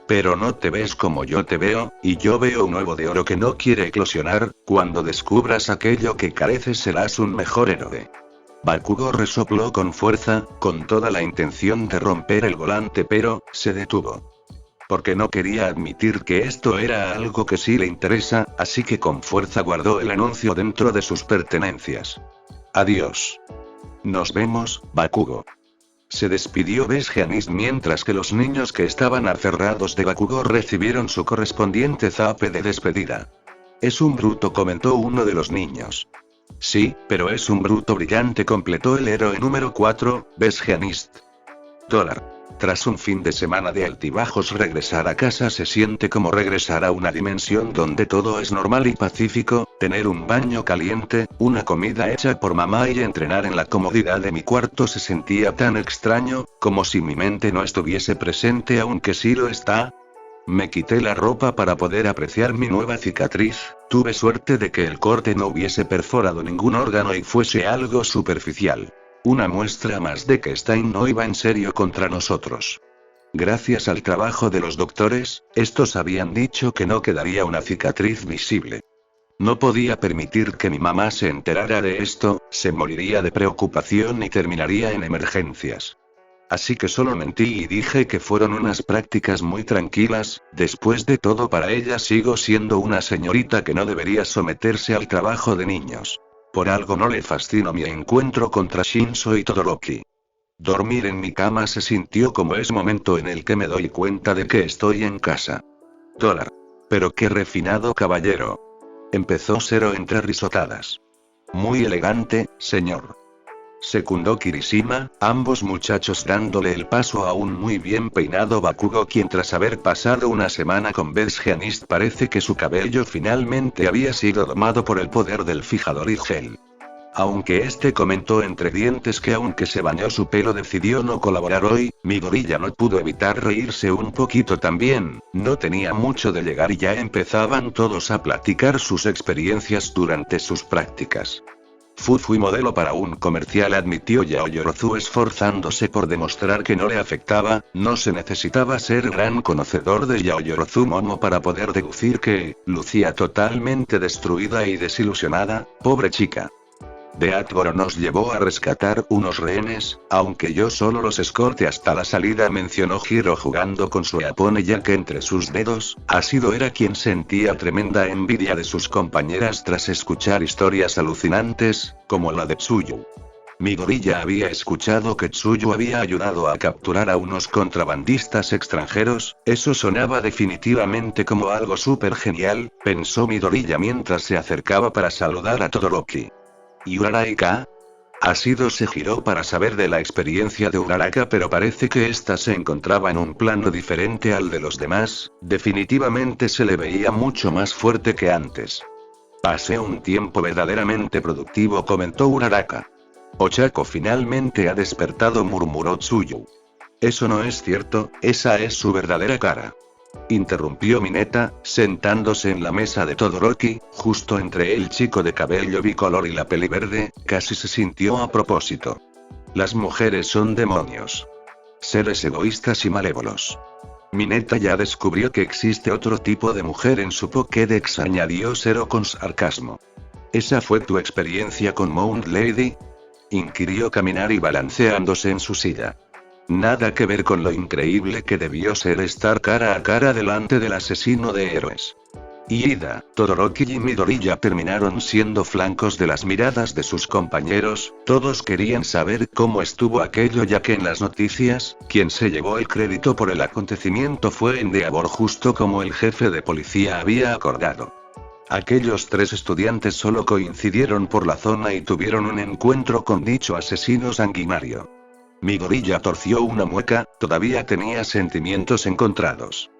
Speaker 2: Pero no te ves como yo te veo, y yo veo un huevo de oro que no quiere eclosionar. Cuando descubras aquello que careces serás un mejor héroe. Bakugo resopló con fuerza, con toda la intención de romper el volante, pero se detuvo. Porque no quería admitir que esto era algo que sí le interesa, así que con fuerza guardó el anuncio dentro de sus pertenencias. Adiós. Nos vemos, Bakugo. Se despidió Besgeanist mientras que los niños que estaban aferrados de Bakugo recibieron su correspondiente zape de despedida. Es un bruto, comentó uno de los niños. Sí, pero es un bruto brillante, completó el héroe número 4, Besgeanist. Tras un fin de semana de altibajos, regresar a casa se siente como regresar a una dimensión donde todo es normal y pacífico, tener un baño caliente, una comida hecha por mamá y entrenar en la comodidad de mi cuarto se sentía tan extraño, como si mi mente no estuviese presente aunque sí lo está. Me quité la ropa para poder apreciar mi nueva cicatriz, tuve suerte de que el corte no hubiese perforado ningún órgano y fuese algo superficial. Una muestra más de que Stein no iba en serio contra nosotros. Gracias al trabajo de los doctores, estos habían dicho que no quedaría una cicatriz visible. No podía permitir que mi mamá se enterara de esto, se moriría de preocupación y terminaría en emergencias. Así que solo mentí y dije que fueron unas prácticas muy tranquilas, después de todo para ella sigo siendo una señorita que no debería someterse al trabajo de niños. Por algo no le fascinó mi encuentro contra Shinso y Todoroki. Dormir en mi cama se sintió como ese momento en el que me doy cuenta de que estoy en casa. Pero qué refinado caballero. Empezó Zero entre risotadas. Muy elegante, señor. Secundó Kirishima, ambos muchachos dándole el paso a un muy bien peinado Bakugo quien tras haber pasado una semana con Besgeanist parece que su cabello finalmente había sido domado por el poder del fijador y gel. Aunque este comentó entre dientes que aunque se bañó su pelo decidió no colaborar hoy, Midoriya no pudo evitar reírse un poquito también, no tenía mucho de llegar y ya empezaban todos a platicar sus experiencias durante sus prácticas. Fui modelo para un comercial, admitió Yaoyorozu esforzándose por demostrar que no le afectaba, no se necesitaba ser gran conocedor de Yaoyorozu Momo para poder deducir que, lucía totalmente destruida y desilusionada, pobre chica. Deathgoro nos llevó a rescatar unos rehenes, aunque yo solo los escorté hasta la salida, mencionó Hiro jugando con su Apone ya que entre sus dedos, Asido era quien sentía tremenda envidia de sus compañeras tras escuchar historias alucinantes, como la de Tsuyu. Midoriya había escuchado que Tsuyu había ayudado a capturar a unos contrabandistas extranjeros, eso sonaba definitivamente como algo súper genial, pensó Midoriya mientras se acercaba para saludar a Todoroki. ¿Y Uraraka? Asido se giró para saber de la experiencia de Uraraka, pero parece que ésta se encontraba en un plano diferente al de los demás, definitivamente se le veía mucho más fuerte que antes. Pasé un tiempo verdaderamente productivo, comentó Uraraka. Ochako finalmente ha despertado, murmuró Tsuyu. Eso no es cierto, esa es su verdadera cara. Interrumpió Mineta, sentándose en la mesa de Todoroki, justo entre el chico de cabello bicolor y la peli verde, casi se sintió a propósito. Las mujeres son demonios. Seres egoístas y malévolos. Mineta ya descubrió que existe otro tipo de mujer en su Pokédex, añadió Zero con sarcasmo. ¿Esa fue tu experiencia con Mount Lady? Inquirió Kaminari balanceándose en su silla. Nada que ver con lo increíble que debió ser estar cara a cara delante del asesino de héroes. Ida, Todoroki y Midoriya terminaron siendo flancos de las miradas de sus compañeros, todos querían saber cómo estuvo aquello ya que en las noticias, quien se llevó el crédito por el acontecimiento fue Endeavor justo como el jefe de policía había acordado. Aquellos tres estudiantes solo coincidieron por la zona y tuvieron un encuentro con dicho asesino sanguinario. Midoriya torció una mueca, todavía tenía sentimientos encontrados.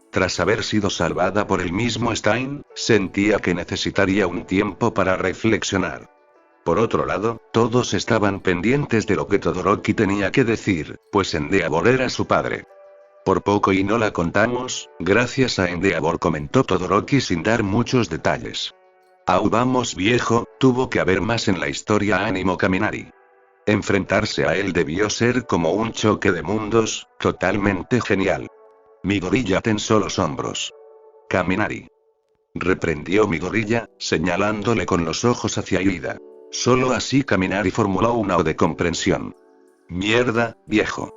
Speaker 2: Tras haber sido salvada por el mismo Stein, sentía que necesitaría un tiempo para reflexionar. Por otro lado, todos estaban pendientes de lo que Todoroki tenía que decir, pues Endeavor era su padre. Por poco y no la contamos, gracias a Endeavor, comentó Todoroki sin dar muchos detalles. Vamos viejo, tuvo que haber más en la historia, ánimo Kaminari. Enfrentarse a él debió ser como un choque de mundos, totalmente genial. Midoriya tensó los hombros. Kaminari. Reprendió Midoriya, señalándole con los ojos hacia Ida. Solo así Kaminari formuló una O de comprensión. Mierda, viejo.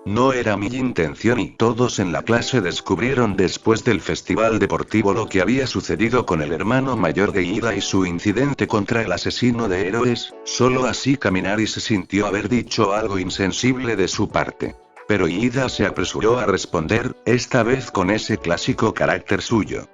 Speaker 2: No era mi intención y todos en la clase descubrieron después del festival deportivo lo que había sucedido con el hermano mayor de Ida y su incidente contra el asesino de héroes. Solo así Kaminari se sintió haber dicho algo insensible de su parte. Pero Ida se apresuró a responder, esta vez con ese clásico carácter suyo.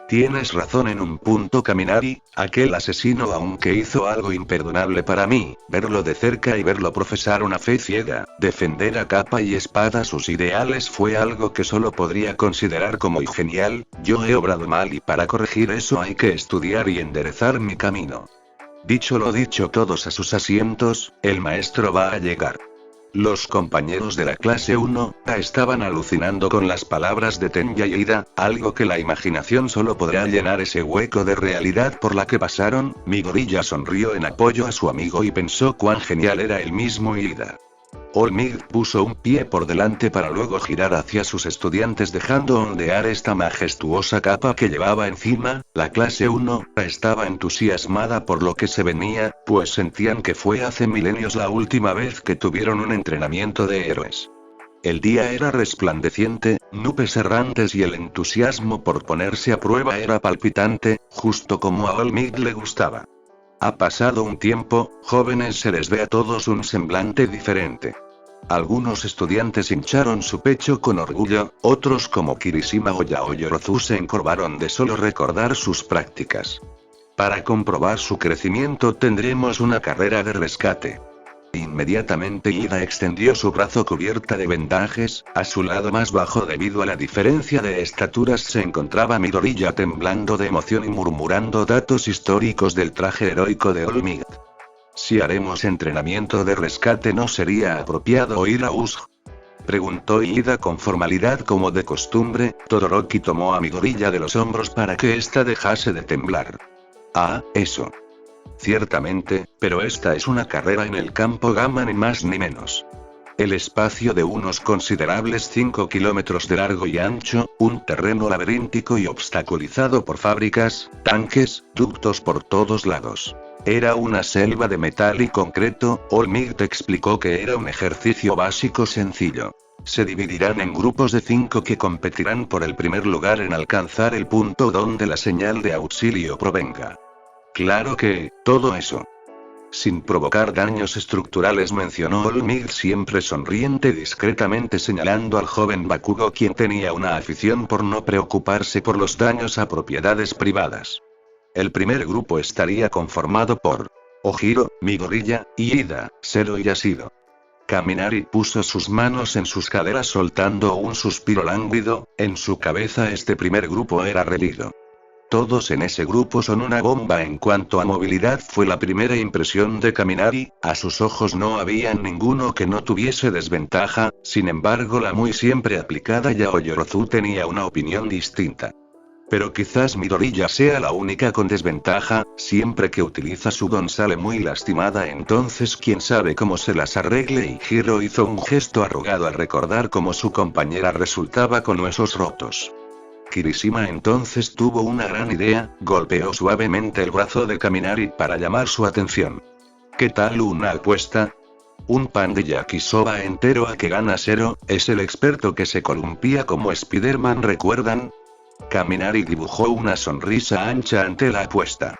Speaker 2: Tienes razón en un punto, Kaminari, aquel asesino, aunque hizo algo imperdonable para mí, verlo de cerca y verlo profesar una fe ciega, defender a capa y espada sus ideales fue algo que solo podría considerar como genial. Yo he obrado mal y para corregir eso hay que estudiar y enderezar mi camino. Dicho lo dicho, todos a sus asientos, el maestro va a llegar. Los compañeros de la clase 1 estaban alucinando con las palabras de Tenya y Ida, algo que la imaginación solo podrá llenar ese hueco de realidad por la que pasaron. Midoriya sonrió en apoyo a su amigo y pensó cuán genial era él mismo y Ida. All Might puso un pie por delante para luego girar hacia sus estudiantes dejando ondear esta majestuosa capa que llevaba encima. La clase 1 estaba entusiasmada por lo que se venía, pues sentían que fue hace milenios la última vez que tuvieron un entrenamiento de héroes. El día era resplandeciente, nubes errantes y el entusiasmo por ponerse a prueba era palpitante, justo como a All Might le gustaba. Ha pasado un tiempo, jóvenes, se les ve a todos un semblante diferente. Algunos estudiantes hincharon su pecho con orgullo, otros como Kirishima o Yaoyorozu se encorvaron de solo recordar sus prácticas. Para comprobar su crecimiento tendremos una carrera de rescate. Inmediatamente Ida extendió su brazo cubierta de vendajes, a su lado más bajo debido a la diferencia de estaturas se encontraba Midoriya temblando de emoción y murmurando datos históricos del traje heroico de All Might. Si haremos entrenamiento de rescate, ¿no sería apropiado oír a Usopp?, preguntó Ida con formalidad como de costumbre. Todoroki tomó a Midoriya de los hombros para que ésta dejase de temblar. Ah, eso. Ciertamente, pero esta es una carrera en el campo Gamma ni más ni menos. El espacio de unos considerables 5 kilómetros de largo y ancho, un terreno laberíntico y obstaculizado por fábricas, tanques, ductos por todos lados. Era una selva de metal y concreto. All Might explicó que era un ejercicio básico sencillo. Se dividirán en grupos de 5 que competirán por el primer lugar en alcanzar el punto donde la señal de auxilio provenga. Claro que, todo eso sin provocar daños estructurales, mencionó All Might siempre sonriente, discretamente señalando al joven Bakugo, quien tenía una afición por no preocuparse por los daños a propiedades privadas. El primer grupo estaría conformado por Ojiro, Midoriya, Ida, Zero y Yashiro. Kaminari puso sus manos en sus caderas soltando un suspiro lánguido, en su cabeza este primer grupo era revido. Todos en ese grupo son una bomba. En cuanto a movilidad fue la primera impresión de Kaminari, a sus ojos no había ninguno que no tuviese desventaja, sin embargo la muy siempre aplicada Yaoyorozu tenía una opinión distinta. Pero quizás Midoriya sea la única con desventaja, siempre que utiliza su don sale muy lastimada, entonces quién sabe cómo se las arregle. Y Hiro hizo un gesto arrugado al recordar cómo su compañera resultaba con huesos rotos. Kirishima entonces tuvo una gran idea, golpeó suavemente el brazo de Kaminari para llamar su atención. ¿Qué tal una apuesta? Un pan de yakisoba entero a que gana Zero, es el experto que se columpia como Spider-Man, ¿recuerdan? Kaminari dibujó una sonrisa ancha ante la apuesta.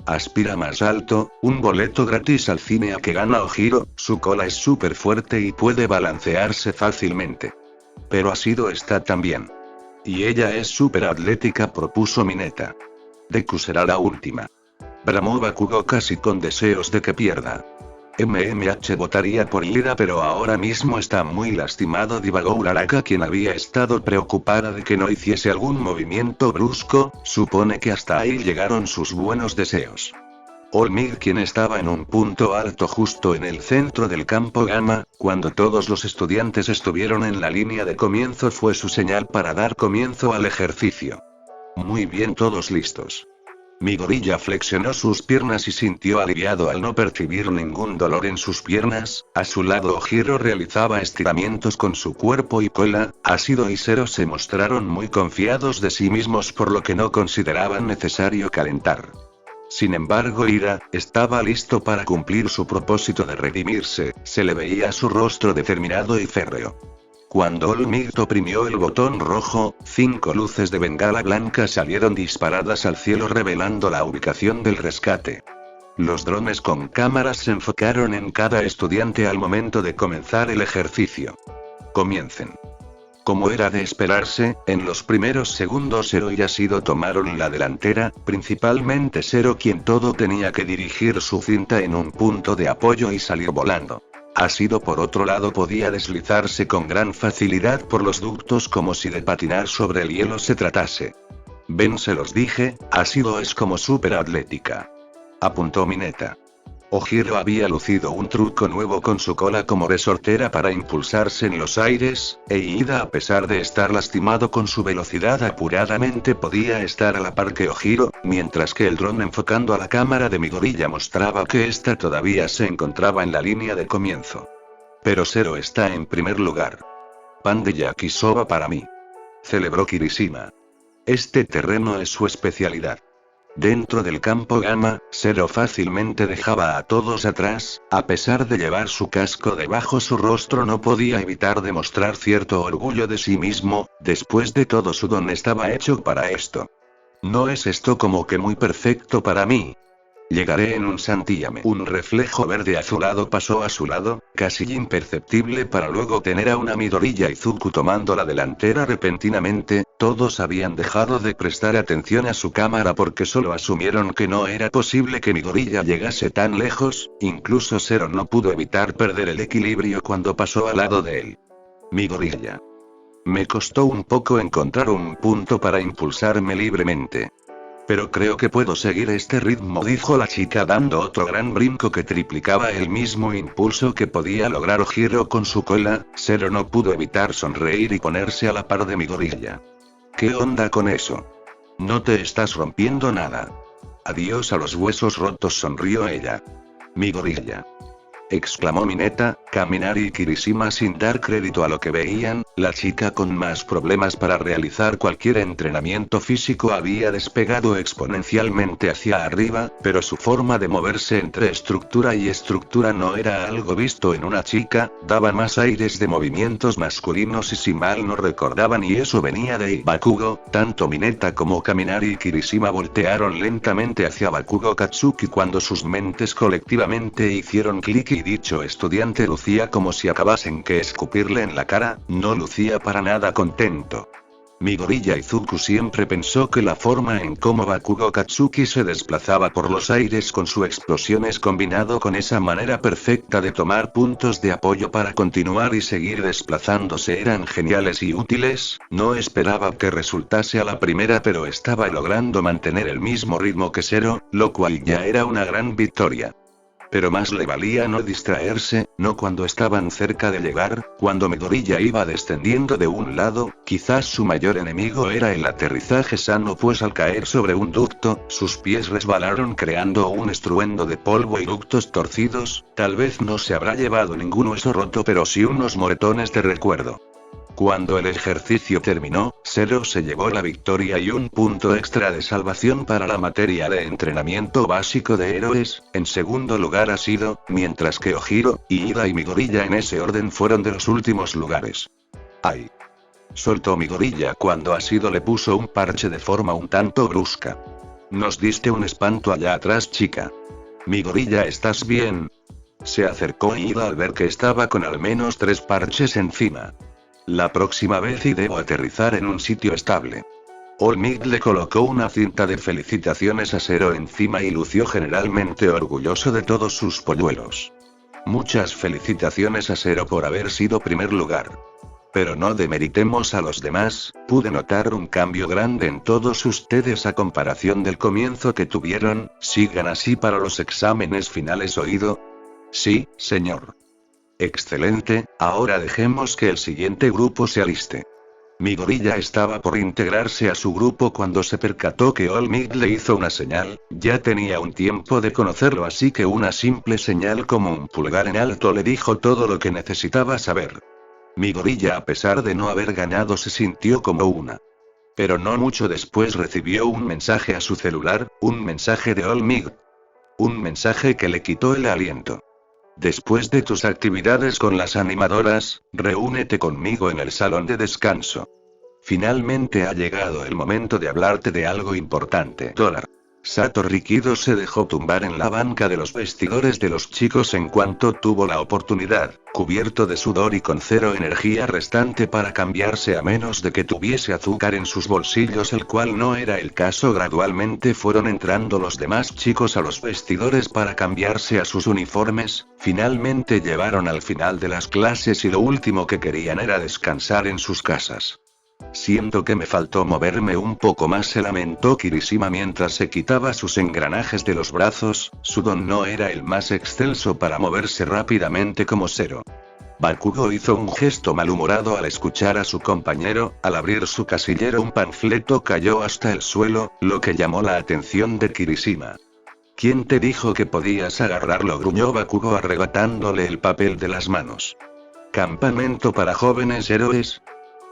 Speaker 2: Aspira más alto, un boleto gratis al cine a que gana Ojiro, su cola es súper fuerte y puede balancearse fácilmente. Pero Ashido está también. Y ella es súper atlética, propuso Mineta. Deku será la última. Bramó Bakugo casi con deseos de que pierda. MMH votaría por Ida, pero ahora mismo está muy lastimado, divagó Uraraka, quien había estado preocupada de que no hiciese algún movimiento brusco. Supone que hasta ahí llegaron sus buenos deseos. All Might, quien estaba en un punto alto justo en el centro del campo Gamma, cuando todos los estudiantes estuvieron en la línea de comienzo, fue su señal para dar comienzo al ejercicio. Muy bien, todos listos. Midoriya flexionó sus piernas y sintió aliviado al no percibir ningún dolor en sus piernas. A su lado Ojiro realizaba estiramientos con su cuerpo y cola. Ashido y Zero se mostraron muy confiados de sí mismos, por lo que no consideraban necesario calentar. Sin embargo, Ida estaba listo para cumplir su propósito de redimirse, se le veía su rostro determinado y férreo. Cuando Olmigt oprimió el botón rojo, 5 luces de bengala blanca salieron disparadas al cielo revelando la ubicación del rescate. Los drones con cámaras se enfocaron en cada estudiante al momento de comenzar el ejercicio. Comiencen. Como era de esperarse, en los primeros segundos Zero y Ashido tomaron la delantera, principalmente Zero quien todo tenía que dirigir su cinta en un punto de apoyo y salió volando. Ashido por otro lado podía deslizarse con gran facilidad por los ductos como si de patinar sobre el hielo se tratase. Ven, se los dije, Ashido es como súper atlética. Apuntó Mineta. Ojiro había lucido un truco nuevo con su cola como resortera para impulsarse en los aires, e Ida a pesar de estar lastimado con su velocidad apuradamente podía estar a la par que Ojiro, mientras que el dron enfocando a la cámara de Midoriya mostraba que ésta todavía se encontraba en la línea de comienzo. Pero Zero está en primer lugar. Pan de yakisoba para mí. Celebró Kirishima. Este terreno es su especialidad. Dentro del campo Gamma, Zero fácilmente dejaba a todos atrás, a pesar de llevar su casco debajo su rostro no podía evitar demostrar cierto orgullo de sí mismo, después de todo su don estaba hecho para esto. ¿No es esto como que muy perfecto para mí? Llegaré en un santillame. Un reflejo verde azulado pasó a su lado, casi imperceptible para luego tener a una Midoriya Izuku tomando la delantera repentinamente. Todos habían dejado de prestar atención a su cámara porque solo asumieron que no era posible que Midoriya llegase tan lejos, incluso Zero no pudo evitar perder el equilibrio cuando pasó al lado de él. Midoriya. Me costó un poco encontrar un punto para impulsarme libremente. Pero creo que puedo seguir este ritmo, dijo la chica dando otro gran brinco que triplicaba el mismo impulso que podía lograr Ojiro con su cola. Zero no pudo evitar sonreír y ponerse a la par de Midoriya. ¿Qué onda con eso? No te estás rompiendo nada. Adiós a los huesos rotos, sonrió ella. Midoriya. Exclamó Mineta, Kaminari y Kirishima sin dar crédito a lo que veían. La chica con más problemas para realizar cualquier entrenamiento físico había despegado exponencialmente hacia arriba, pero su forma de moverse entre estructura y estructura no era algo visto en una chica, daba más aires de movimientos masculinos y si mal no recordaban y eso venía de Bakugo. Tanto Mineta como Kaminari y Kirishima voltearon lentamente hacia Bakugo Katsuki cuando sus mentes colectivamente hicieron clic y dicho estudiante lucía como si acabasen que escupirle en la cara, no lucía para nada contento. Midoriya Izuku siempre pensó que la forma en cómo Bakugo Katsuki se desplazaba por los aires con sus explosiones combinado con esa manera perfecta de tomar puntos de apoyo para continuar y seguir desplazándose eran geniales y útiles. No esperaba que resultase a la primera pero estaba logrando mantener el mismo ritmo que Zero, lo cual ya era una gran victoria. Pero más le valía no distraerse, no cuando estaban cerca de llegar, cuando Midoriya iba descendiendo de un lado, quizás su mayor enemigo era el aterrizaje sano pues al caer sobre un ducto, sus pies resbalaron creando un estruendo de polvo y ductos torcidos, tal vez no se habrá llevado ningún hueso roto pero sí unos moretones de recuerdo. Cuando el ejercicio terminó, Zero se llevó la victoria y un punto extra de salvación para la materia de entrenamiento básico de héroes. En segundo lugar Ashido, mientras que Ojiro, Ida y Midoriya en ese orden fueron de los últimos lugares. ¡Ay! Soltó Midoriya cuando Ashido le puso un parche de forma un tanto brusca. Nos diste un espanto allá atrás, chica. Midoriya, ¿estás bien? Se acercó Ida al ver que estaba con al menos 3 parches encima. La próxima vez y debo aterrizar en un sitio estable. Olmigt le colocó una cinta de felicitaciones a Zero encima y lució generalmente orgulloso de todos sus polluelos. Muchas felicitaciones a Zero por haber sido primer lugar. Pero no demeritemos a los demás, pude notar un cambio grande en todos ustedes a comparación del comienzo que tuvieron. ¿Sigan así para los exámenes finales, oído? Sí, señor. Excelente, ahora dejemos que el siguiente grupo se aliste. Midoriya estaba por integrarse a su grupo cuando se percató que Olmigt le hizo una señal. Ya tenía un tiempo de conocerlo así que una simple señal como un pulgar en alto le dijo todo lo que necesitaba saber. Midoriya a pesar de no haber ganado se sintió como una. Pero no mucho después recibió un mensaje a su celular, un mensaje de Olmigt. Un mensaje que le quitó el aliento. Después de tus actividades con las animadoras, reúnete conmigo en el salón de descanso. Finalmente ha llegado el momento de hablarte de algo importante. Sato Rikido se dejó tumbar en la banca de los vestidores de los chicos en cuanto tuvo la oportunidad, cubierto de sudor y con cero energía restante para cambiarse a menos de que tuviese azúcar en sus bolsillos, el cual no era el caso. Gradualmente fueron entrando los demás chicos a los vestidores para cambiarse a sus uniformes. Finalmente llegaron al final de las clases y lo último que querían era descansar en sus casas. Siento que me faltó moverme un poco más, se lamentó Kirishima mientras se quitaba sus engranajes de los brazos. Su don no era el más excelso para moverse rápidamente como Zero. Bakugo hizo un gesto malhumorado al escuchar a su compañero. Al abrir su casillero un panfleto cayó hasta el suelo, lo que llamó la atención de Kirishima. ¿Quién te dijo que podías agarrarlo?, gruñó Bakugo arrebatándole el papel de las manos. ¿Campamento para jóvenes héroes?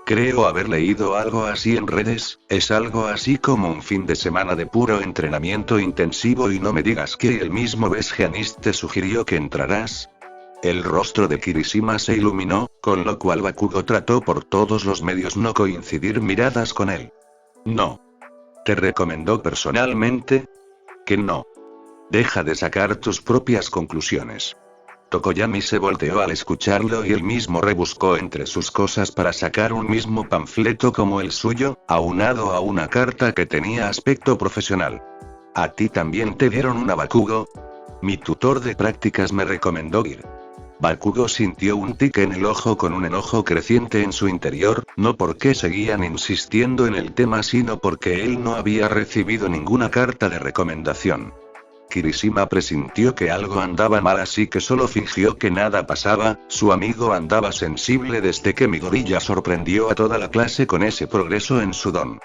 Speaker 2: Creo haber leído algo así en redes. Es algo así como un fin de semana de puro entrenamiento intensivo, y no me digas que el mismo Besgeanis te sugirió que entrarás. El rostro de Kirishima se iluminó, con lo cual Bakugo trató por todos los medios no coincidir miradas con él. No. ¿Te recomendó personalmente? Que no. Deja de sacar tus propias conclusiones. Tokoyami se volteó al escucharlo y él mismo rebuscó entre sus cosas para sacar un mismo panfleto como el suyo, aunado a una carta que tenía aspecto profesional. ¿A ti también te dieron una, Bakugo? Mi tutor de prácticas me recomendó ir. Bakugo sintió un tic en el ojo con un enojo creciente en su interior, no porque seguían insistiendo en el tema sino porque él no había recibido ninguna carta de recomendación. Kirishima presintió que algo andaba mal, así que solo fingió que nada pasaba. Su amigo andaba sensible desde que Midoriya sorprendió a toda la clase con ese progreso en su don.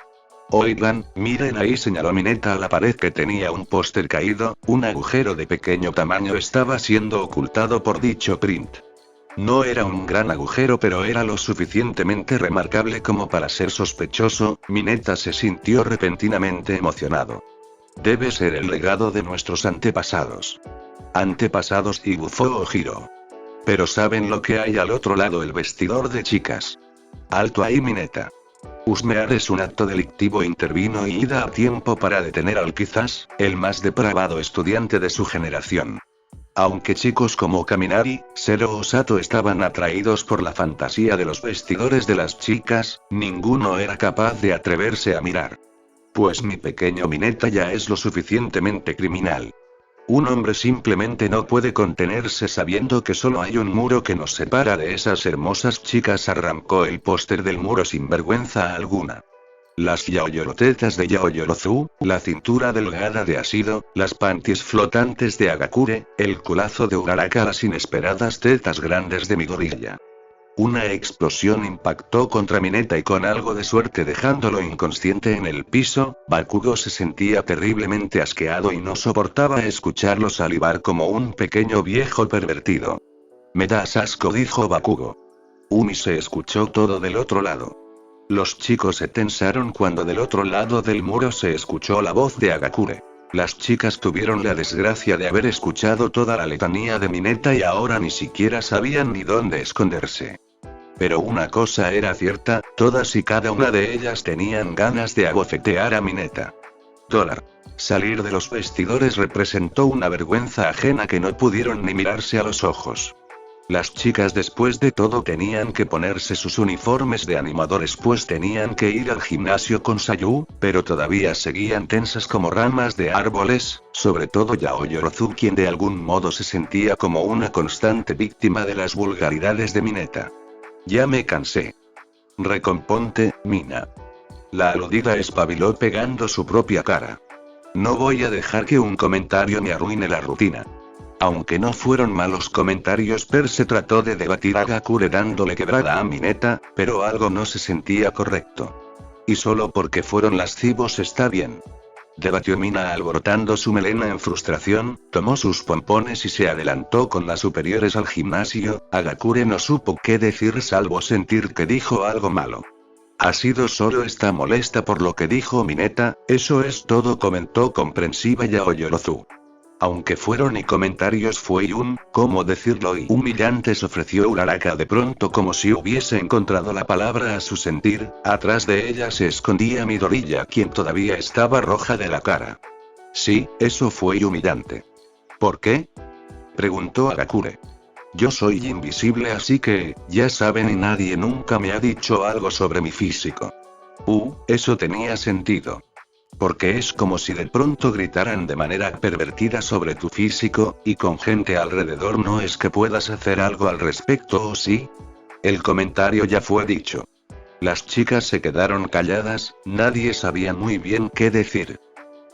Speaker 2: Oigan, miren ahí, señaló Mineta a la pared que tenía un póster caído. Un agujero de pequeño tamaño estaba siendo ocultado por dicho print. No era un gran agujero, pero era lo suficientemente remarcable como para ser sospechoso. Mineta se sintió repentinamente emocionado. Debe ser el legado de nuestros antepasados. Antepasados, y bufó Ojiro. Pero ¿saben lo que hay al otro lado? El vestidor de chicas. Alto ahí, Mineta. Husmear es un acto delictivo, intervino Ida a tiempo para detener al quizás el más depravado estudiante de su generación. Aunque chicos como Kaminari, Zero o Sato estaban atraídos por la fantasía de los vestidores de las chicas, ninguno era capaz de atreverse a mirar. Pues mi pequeño Mineta ya es lo suficientemente criminal. Un hombre simplemente no puede contenerse sabiendo que solo hay un muro que nos separa de esas hermosas chicas. Arrancó el póster del muro sin vergüenza alguna. Las yaoyorotetas de Yaoyorozu, la cintura delgada de Asido, las panties flotantes de Agakure, el culazo de Uraraka, las inesperadas tetas grandes de Midoriya. Una explosión impactó contra Mineta y con algo de suerte dejándolo inconsciente en el piso. Bakugo se sentía terriblemente asqueado y no soportaba escucharlo salivar como un pequeño viejo pervertido. Me das asco, dijo Bakugo. Umi se escuchó todo del otro lado. Los chicos se tensaron cuando del otro lado del muro se escuchó la voz de Agakure. Las chicas tuvieron la desgracia de haber escuchado toda la letanía de Mineta y ahora ni siquiera sabían ni dónde esconderse. Pero una cosa era cierta, todas y cada una de ellas tenían ganas de abofetear a Mineta. Salir de los vestidores representó una vergüenza ajena que no pudieron ni mirarse a los ojos. Las chicas después de todo tenían que ponerse sus uniformes de animadores, pues tenían que ir al gimnasio con Sayu, pero todavía seguían tensas como ramas de árboles, sobre todo Yaoyorozu, quien de algún modo se sentía como una constante víctima de las vulgaridades de Mineta. Ya me cansé. Recomponte, Mina. La aludida espabiló pegando su propia cara. No voy a dejar que un comentario me arruine la rutina. Aunque no fueron malos comentarios, se trató de debatir a Agakure dándole quebrada a Mineta, pero algo no se sentía correcto. Y solo porque fueron lascivos está bien. Debatió Mina alborotando su melena en frustración, tomó sus pompones y se adelantó con las superiores al gimnasio. Agakure no supo qué decir salvo sentir que dijo algo malo. Asido solo está molesta por lo que dijo Mineta, eso es todo, comentó comprensiva Yaoyorozu. Aunque fueron y comentarios fue y ¿cómo decirlo? Y humillantes ofreció Uraraka de pronto como si hubiese encontrado la palabra a su sentir, atrás de ella se escondía Midoriya quien todavía estaba roja de la cara. Sí, eso fue humillante. ¿Por qué? Preguntó Agakure. Yo soy invisible así que, ya saben y nadie nunca me ha dicho algo sobre mi físico. Eso tenía sentido. Porque es como si de pronto gritaran de manera pervertida sobre tu físico, y con gente alrededor no es que puedas hacer algo al respecto, ¿o sí? El comentario ya fue dicho. Las chicas se quedaron calladas, nadie sabía muy bien qué decir.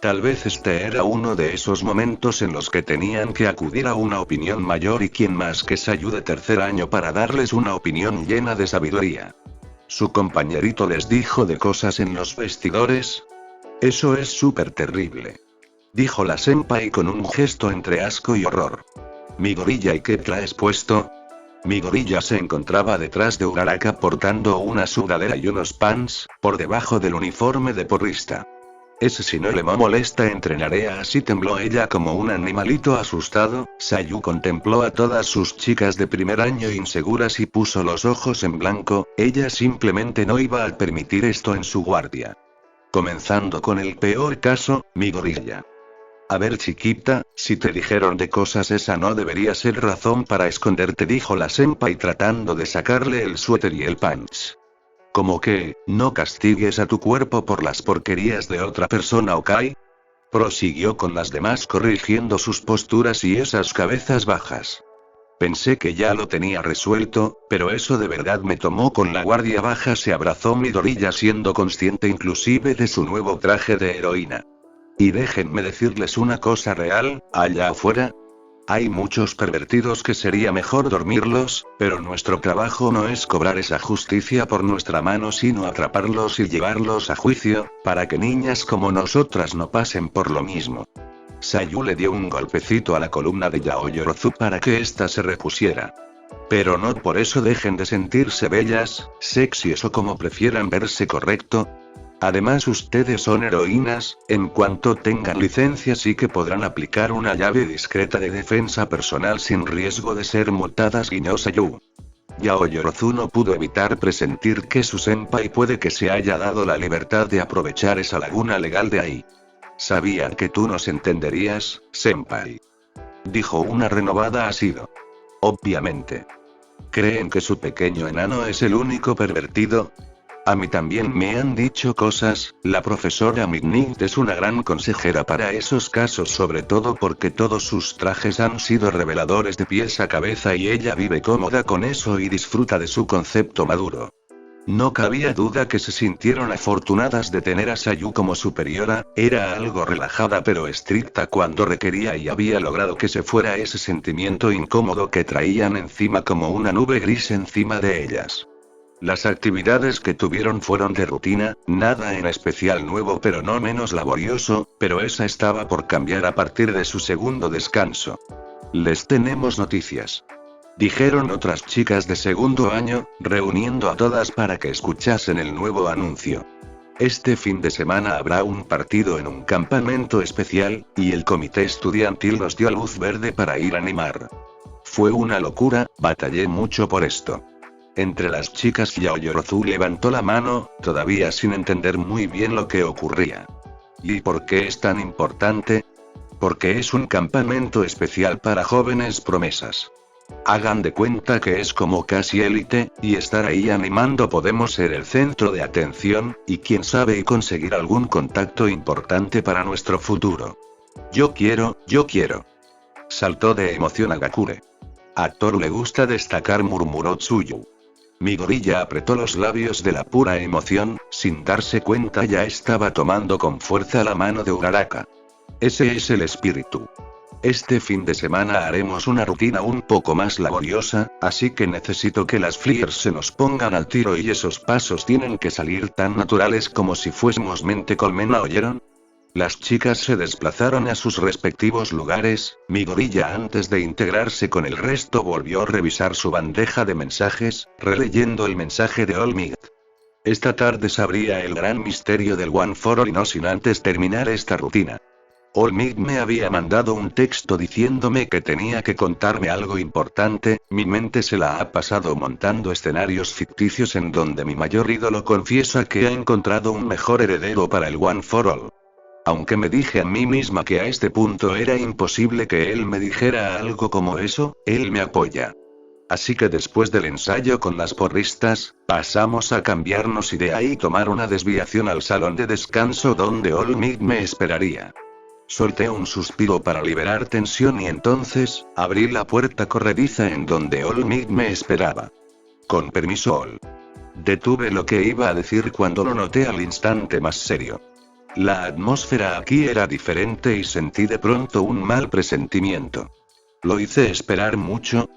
Speaker 2: Tal vez este era uno de esos momentos en los que tenían que acudir a una opinión mayor y quién más que Sayu de tercer año para darles una opinión llena de sabiduría. Su compañerito les dijo de cosas en los vestidores. Eso es súper terrible. Dijo la senpai con un gesto entre asco y horror. Midoriya, ¿y qué traes puesto? Midoriya se encontraba detrás de Uraraka portando una sudadera y unos pants, por debajo del uniforme de porrista. Ese si no le molesta entrenaré así, tembló ella como un animalito asustado. Sayu contempló a todas sus chicas de primer año inseguras y puso los ojos en blanco, ella simplemente no iba a permitir esto en su guardia. Comenzando con el peor caso, Midoriya. A ver chiquita, si te dijeron de cosas esa no debería ser razón para esconderte, dijo la senpai tratando de sacarle el suéter y el pants. Como que, no castigues a tu cuerpo por las porquerías de otra persona, ¿ok? Prosiguió con las demás corrigiendo sus posturas y esas cabezas bajas. Pensé que ya lo tenía resuelto, pero eso de verdad me tomó con la guardia baja, se abrazó Midoriya siendo consciente inclusive de su nuevo traje de heroína. Y déjenme decirles una cosa real, allá afuera hay muchos pervertidos que sería mejor dormirlos, pero nuestro trabajo no es cobrar esa justicia por nuestra mano sino atraparlos y llevarlos a juicio, para que niñas como nosotras no pasen por lo mismo. Sayu le dio un golpecito a la columna de Yaoyorozu para que ésta se repusiera. Pero no por eso dejen de sentirse bellas, sexys o como prefieran verse, ¿correcto? Además ustedes son heroínas, en cuanto tengan licencia sí que podrán aplicar una llave discreta de defensa personal sin riesgo de ser multadas, guiñó Sayu. Yaoyorozu no pudo evitar presentir que su senpai puede que se haya dado la libertad de aprovechar esa laguna legal de ahí. Sabía que tú nos entenderías, senpai. Dijo una renovada Asido. Obviamente. ¿Creen que su pequeño enano es el único pervertido? A mí también me han dicho cosas, la profesora Mignit es una gran consejera para esos casos, sobre todo porque todos sus trajes han sido reveladores de pies a cabeza y ella vive cómoda con eso y disfruta de su concepto maduro. No cabía duda que se sintieron afortunadas de tener a Sayu como superiora, era algo relajada pero estricta cuando requería y había logrado que se fuera ese sentimiento incómodo que traían encima como una nube gris encima de ellas. Las actividades que tuvieron fueron de rutina, nada en especial nuevo pero no menos laborioso, pero esa estaba por cambiar a partir de su segundo descanso. Les tenemos noticias. Dijeron otras chicas de segundo año, reuniendo a todas para que escuchasen el nuevo anuncio. Este fin de semana habrá un partido en un campamento especial, y el comité estudiantil nos dio luz verde para ir a animar. Fue una locura, batallé mucho por esto. Entre las chicas Yaoyorozu levantó la mano, todavía sin entender muy bien lo que ocurría. ¿Y por qué es tan importante? Porque es un campamento especial para jóvenes promesas. Hagan de cuenta que es como casi élite, y estar ahí animando podemos ser el centro de atención, y quién sabe y conseguir algún contacto importante para nuestro futuro. Yo quiero. Saltó de emoción Agakure. A Toru le gusta destacar, murmuró Tsuyu. Midoriya apretó los labios de la pura emoción, sin darse cuenta ya estaba tomando con fuerza la mano de Uraraka. Ese es el espíritu. Este fin de semana haremos una rutina un poco más laboriosa, así que necesito que las flyers se nos pongan al tiro y esos pasos tienen que salir tan naturales como si fuésemos mente colmena, ¿oyeron? Las chicas se desplazaron a sus respectivos lugares. Midoriya antes de integrarse con el resto volvió a revisar su bandeja de mensajes, releyendo el mensaje de All Might. Esta tarde sabría el gran misterio del One for All y no sin antes terminar esta rutina. All Might me había mandado un texto diciéndome que tenía que contarme algo importante. Mi mente se la ha pasado montando escenarios ficticios en donde mi mayor ídolo confiesa que ha encontrado un mejor heredero para el One for All. Aunque me dije a mí misma que a este punto era imposible que él me dijera algo como eso, él me apoya. Así que después del ensayo con las porristas, pasamos a cambiarnos y de ahí tomar una desviación al salón de descanso donde All Might me esperaría. Solté un suspiro para liberar tensión y entonces, abrí la puerta corrediza en donde All Might me esperaba. Con permiso, All. Detuve lo que iba a decir cuando lo noté al instante más serio. La atmósfera aquí era diferente y sentí de pronto un mal presentimiento. ¿Lo hice esperar mucho?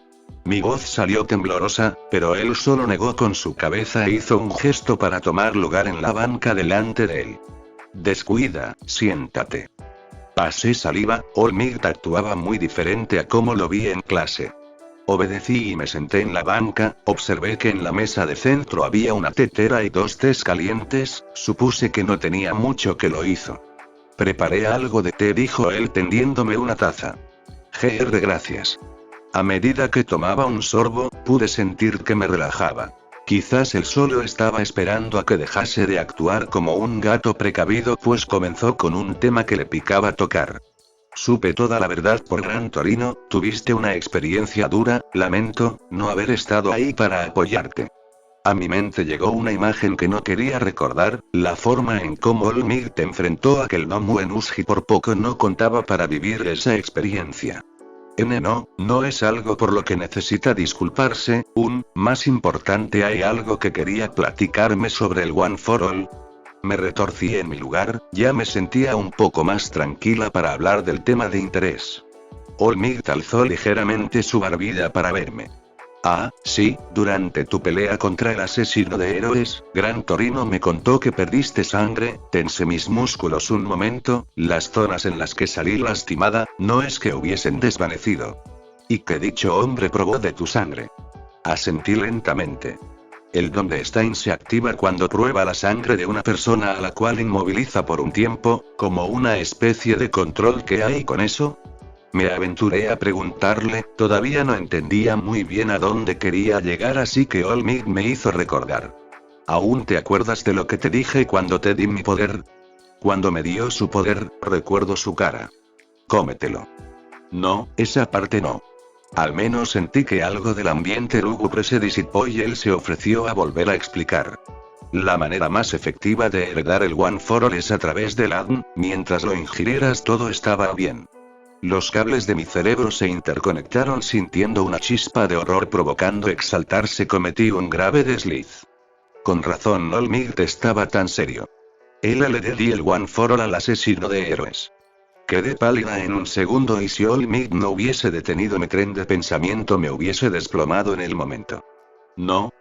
Speaker 2: Mi voz salió temblorosa, pero él solo negó con su cabeza e hizo un gesto para tomar lugar en la banca delante de él. Descuida, siéntate. Pasé saliva. All Might actuaba muy diferente a como lo vi en clase. Obedecí y me senté en la banca. Observé que en la mesa de centro había una tetera y 2 tés calientes. Supuse que no tenía mucho que lo hizo. Preparé algo de té, dijo él tendiéndome una taza. Gracias. A medida que tomaba un sorbo, pude sentir que me relajaba. Quizás él solo estaba esperando a que dejase de actuar como un gato precavido, pues comenzó con un tema que le picaba tocar. Supe toda la verdad por Gran Torino. Tuviste una experiencia dura, lamento no haber estado ahí para apoyarte. A mi mente llegó una imagen que no quería recordar, la forma en cómo All Might enfrentó a aquel Nomu en Usji. Por poco no contaba para vivir esa experiencia. No es algo por lo que necesita disculparse. Más importante, hay algo que quería platicarme sobre el One for All. Me retorcí en mi lugar, ya me sentía un poco más tranquila para hablar del tema de interés. All Might alzó ligeramente su barbilla para verme. Ah, sí, durante tu pelea contra el asesino de héroes, Gran Torino me contó que perdiste sangre. Tensé mis músculos un momento, las zonas en las que salí lastimada, no es que hubiesen desvanecido. Y que dicho hombre probó de tu sangre. Asentí lentamente. El don de Stein se activa cuando prueba la sangre de una persona a la cual inmoviliza por un tiempo, como una especie de control que hay con eso. Me aventuré a preguntarle, todavía no entendía muy bien a dónde quería llegar, así que All Might me hizo recordar. ¿Aún te acuerdas de lo que te dije cuando te di mi poder? Cuando me dio su poder, recuerdo su cara. Cómetelo. No, esa parte no. Al menos sentí que algo del ambiente lúgubre se disipó y él se ofreció a volver a explicar. La manera más efectiva de heredar el One for All es a través del ADN, mientras lo ingirieras todo estaba bien. Los cables de mi cerebro se interconectaron sintiendo una chispa de horror provocando exaltarse. Cometí un grave desliz. Con razón All Might estaba tan serio. Él le di el One for All al asesino de héroes. Quedé pálida en un segundo y si All Might no hubiese detenido mi tren de pensamiento me hubiese desplomado en el momento. No,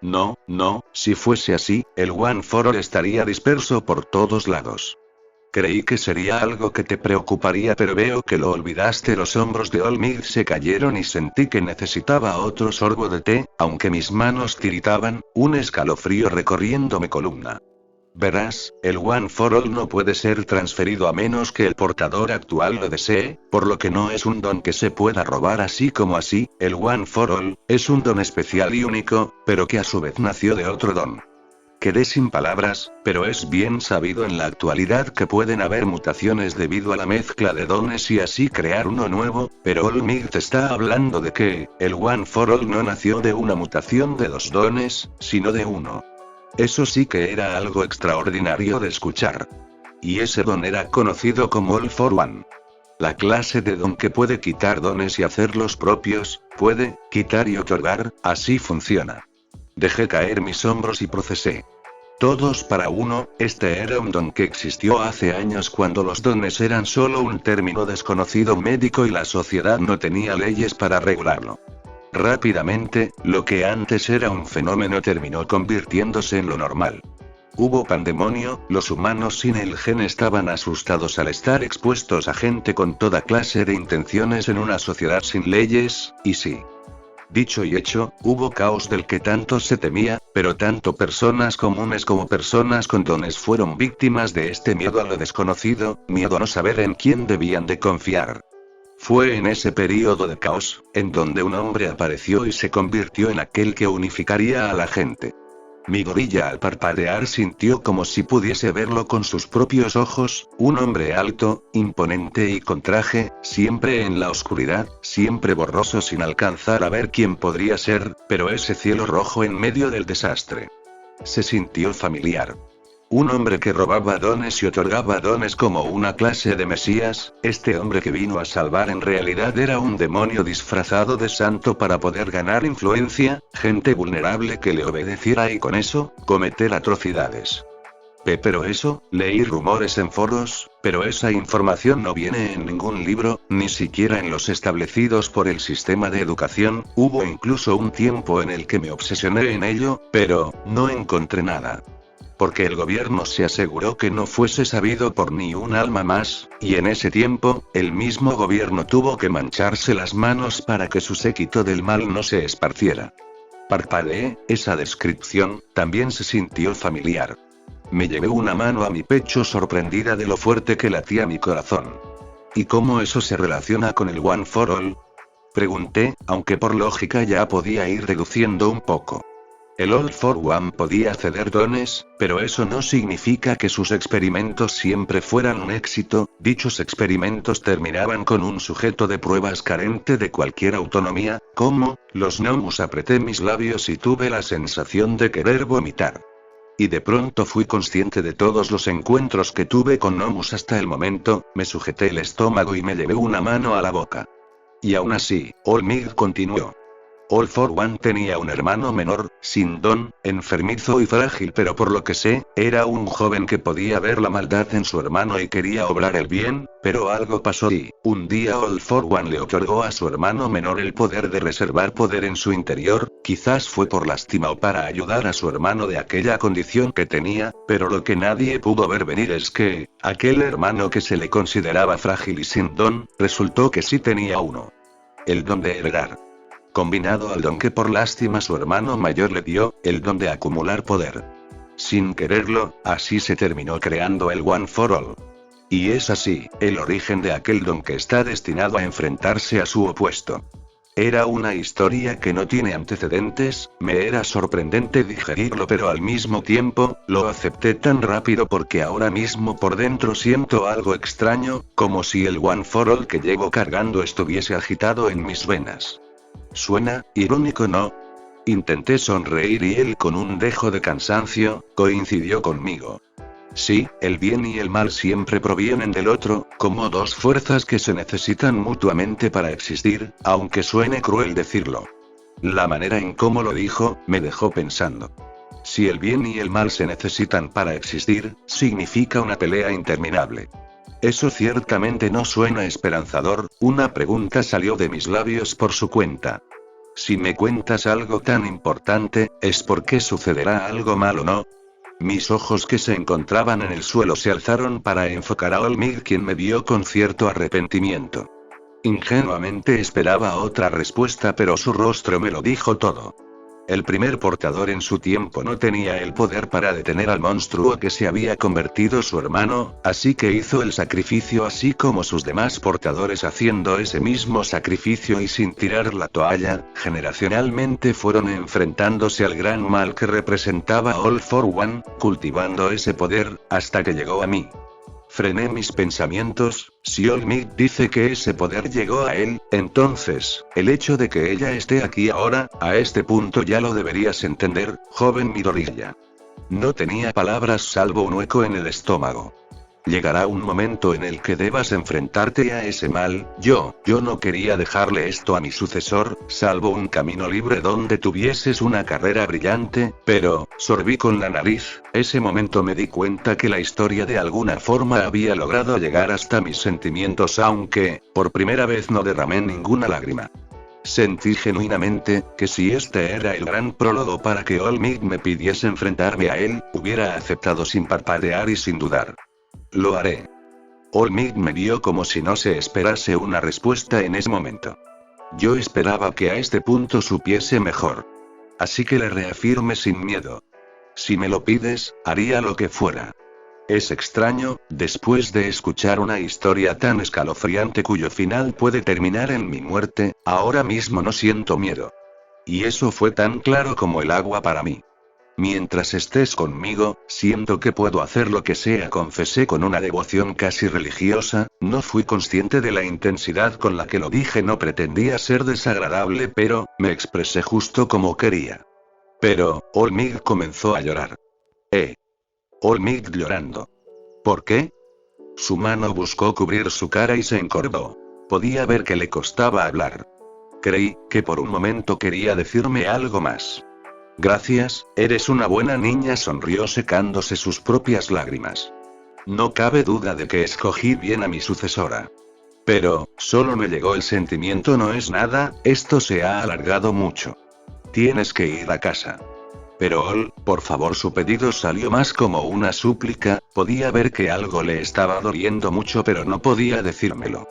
Speaker 2: si fuese así, el One for All estaría disperso por todos lados. Creí que sería algo que te preocuparía, pero veo que lo olvidaste. Los hombros de All Might se cayeron y sentí que necesitaba otro sorbo de té, aunque mis manos tiritaban, un escalofrío recorriendo mi columna. Verás, el One for All no puede ser transferido a menos que el portador actual lo desee, por lo que no es un don que se pueda robar así como así. El One for All es un don especial y único, pero que a su vez nació de otro don. Quedé sin palabras, pero es bien sabido en la actualidad que pueden haber mutaciones debido a la mezcla de dones y así crear uno nuevo, pero All Might está hablando de que, el One for All no nació de una mutación de 2 dones, sino de uno. Eso sí que era algo extraordinario de escuchar. Y ese don era conocido como All for One. La clase de don que puede quitar dones y hacerlos propios, puede, quitar y otorgar, así funciona. Dejé caer mis hombros y procesé. Todos para uno, este era un don que existió hace años cuando los dones eran solo un término desconocido médico y la sociedad no tenía leyes para regularlo. Rápidamente, lo que antes era un fenómeno terminó convirtiéndose en lo normal. Hubo pandemonio, los humanos sin el gen estaban asustados al estar expuestos a gente con toda clase de intenciones en una sociedad sin leyes, y sí. Dicho y hecho, hubo caos del que tanto se temía, Pero tanto personas comunes como personas con dones fueron víctimas de este miedo a lo desconocido, miedo a no saber en quién debían de confiar. Fue en ese período de caos, en donde un hombre apareció y se convirtió en aquel que unificaría a la gente. Mi gorilla al parpadear sintió como si pudiese verlo con sus propios ojos, un hombre alto, imponente y con traje, siempre en la oscuridad, siempre borroso sin alcanzar a ver quién podría ser, pero ese cielo rojo en medio del desastre. Se sintió familiar. Un hombre que robaba dones y otorgaba dones como una clase de mesías, este hombre que vino a salvar en realidad era un demonio disfrazado de santo para poder ganar influencia, gente vulnerable que le obedeciera y con eso, cometer atrocidades. Pero eso, leí rumores en foros, pero esa información no viene en ningún libro, ni siquiera en los establecidos por el sistema de educación. Hubo incluso un tiempo en el que me obsesioné en ello, pero no encontré nada. Porque el gobierno se aseguró que no fuese sabido por ni un alma más, y en ese tiempo, el mismo gobierno tuvo que mancharse las manos para que su séquito del mal no se esparciera. Parpadeé, esa descripción, también se sintió familiar. Me llevé una mano a mi pecho sorprendida de lo fuerte que latía mi corazón. ¿Y cómo eso se relaciona con el One for All? Pregunté, aunque por lógica ya podía ir deduciendo un poco. El All for One podía ceder dones, pero eso no significa que sus experimentos siempre fueran un éxito. Dichos experimentos terminaban con un sujeto de pruebas carente de cualquier autonomía, como los gnomos. Apreté mis labios y tuve la sensación de querer vomitar. Y de pronto fui consciente de todos los encuentros que tuve con gnomos hasta el momento, me sujeté el estómago y me llevé una mano a la boca. Y aún así, All Might continuó. All for One tenía un hermano menor, sin don, enfermizo y frágil, pero por lo que sé, era un joven que podía ver la maldad en su hermano y quería obrar el bien, pero algo pasó y, un día All for One le otorgó a su hermano menor el poder de reservar poder en su interior, quizás fue por lástima o para ayudar a su hermano de aquella condición que tenía, pero lo que nadie pudo ver venir es que, aquel hermano que se le consideraba frágil y sin don, resultó que sí tenía uno. El don de heredar. Combinado al don que por lástima su hermano mayor le dio, el don de acumular poder. Sin quererlo, así se terminó creando el One for All. Y es así, el origen de aquel don que está destinado a enfrentarse a su opuesto. Era una historia que no tiene antecedentes, me era sorprendente digerirlo, pero al mismo tiempo, lo acepté tan rápido porque ahora mismo por dentro siento algo extraño, como si el One for All que llevo cargando estuviese agitado en mis venas. Suena irónico, ¿no? Intenté sonreír y él, con un dejo de cansancio, coincidió conmigo. Sí, el bien y el mal siempre provienen del otro, como dos fuerzas que se necesitan mutuamente para existir, aunque suene cruel decirlo. La manera en cómo lo dijo, me dejó pensando. Si el bien y el mal se necesitan para existir, significa una pelea interminable. Eso ciertamente no suena esperanzador. Una pregunta salió de mis labios por su cuenta. Si me cuentas algo tan importante, ¿es porque sucederá algo malo, no? Mis ojos, que se encontraban en el suelo, se alzaron para enfocar a Olmig, quien me vio con cierto arrepentimiento. Ingenuamente esperaba otra respuesta, pero su rostro me lo dijo todo. El primer portador en su tiempo no tenía el poder para detener al monstruo que se había convertido su hermano, así que hizo el sacrificio así como sus demás portadores, haciendo ese mismo sacrificio y sin tirar la toalla. Generacionalmente fueron enfrentándose al gran mal que representaba All for One, cultivando ese poder, hasta que llegó a mí. Frené mis pensamientos. Si Olmig dice que ese poder llegó a él, entonces, el hecho de que ella esté aquí ahora, a este punto ya lo deberías entender, joven Midoriya. No tenía palabras salvo un hueco en el estómago. Llegará un momento en el que debas enfrentarte a ese mal. Yo no quería dejarle esto a mi sucesor, salvo un camino libre donde tuvieses una carrera brillante, pero, sorbí con la nariz. Ese momento me di cuenta que la historia de alguna forma había logrado llegar hasta mis sentimientos, aunque, por primera vez no derramé ninguna lágrima. Sentí genuinamente, que si este era el gran prólogo para que Olmig me pidiese enfrentarme a él, hubiera aceptado sin parpadear y sin dudar. Lo haré. Olmig me vio como si no se esperase una respuesta en ese momento. Yo esperaba que a este punto supiese mejor. Así que le reafirmé sin miedo. Si me lo pides, haría lo que fuera. Es extraño, después de escuchar una historia tan escalofriante cuyo final puede terminar en mi muerte, ahora mismo no siento miedo. Y eso fue tan claro como el agua para mí. Mientras estés conmigo, siento que puedo hacer lo que sea, confesé con una devoción casi religiosa. No fui consciente de la intensidad con la que lo dije, no pretendía ser desagradable, pero me expresé justo como quería. Pero, Olmig comenzó a llorar. Olmig llorando. ¿Por qué? Su mano buscó cubrir su cara y se encorvó. Podía ver que le costaba hablar. Creí que por un momento quería decirme algo más. Gracias, eres una buena niña, sonrió secándose sus propias lágrimas. No cabe duda de que escogí bien a mi sucesora. Pero, solo me llegó el sentimiento, no es nada, esto se ha alargado mucho. Tienes que ir a casa. Pero por favor, su pedido salió más como una súplica, podía ver que algo le estaba doliendo mucho pero no podía decírmelo.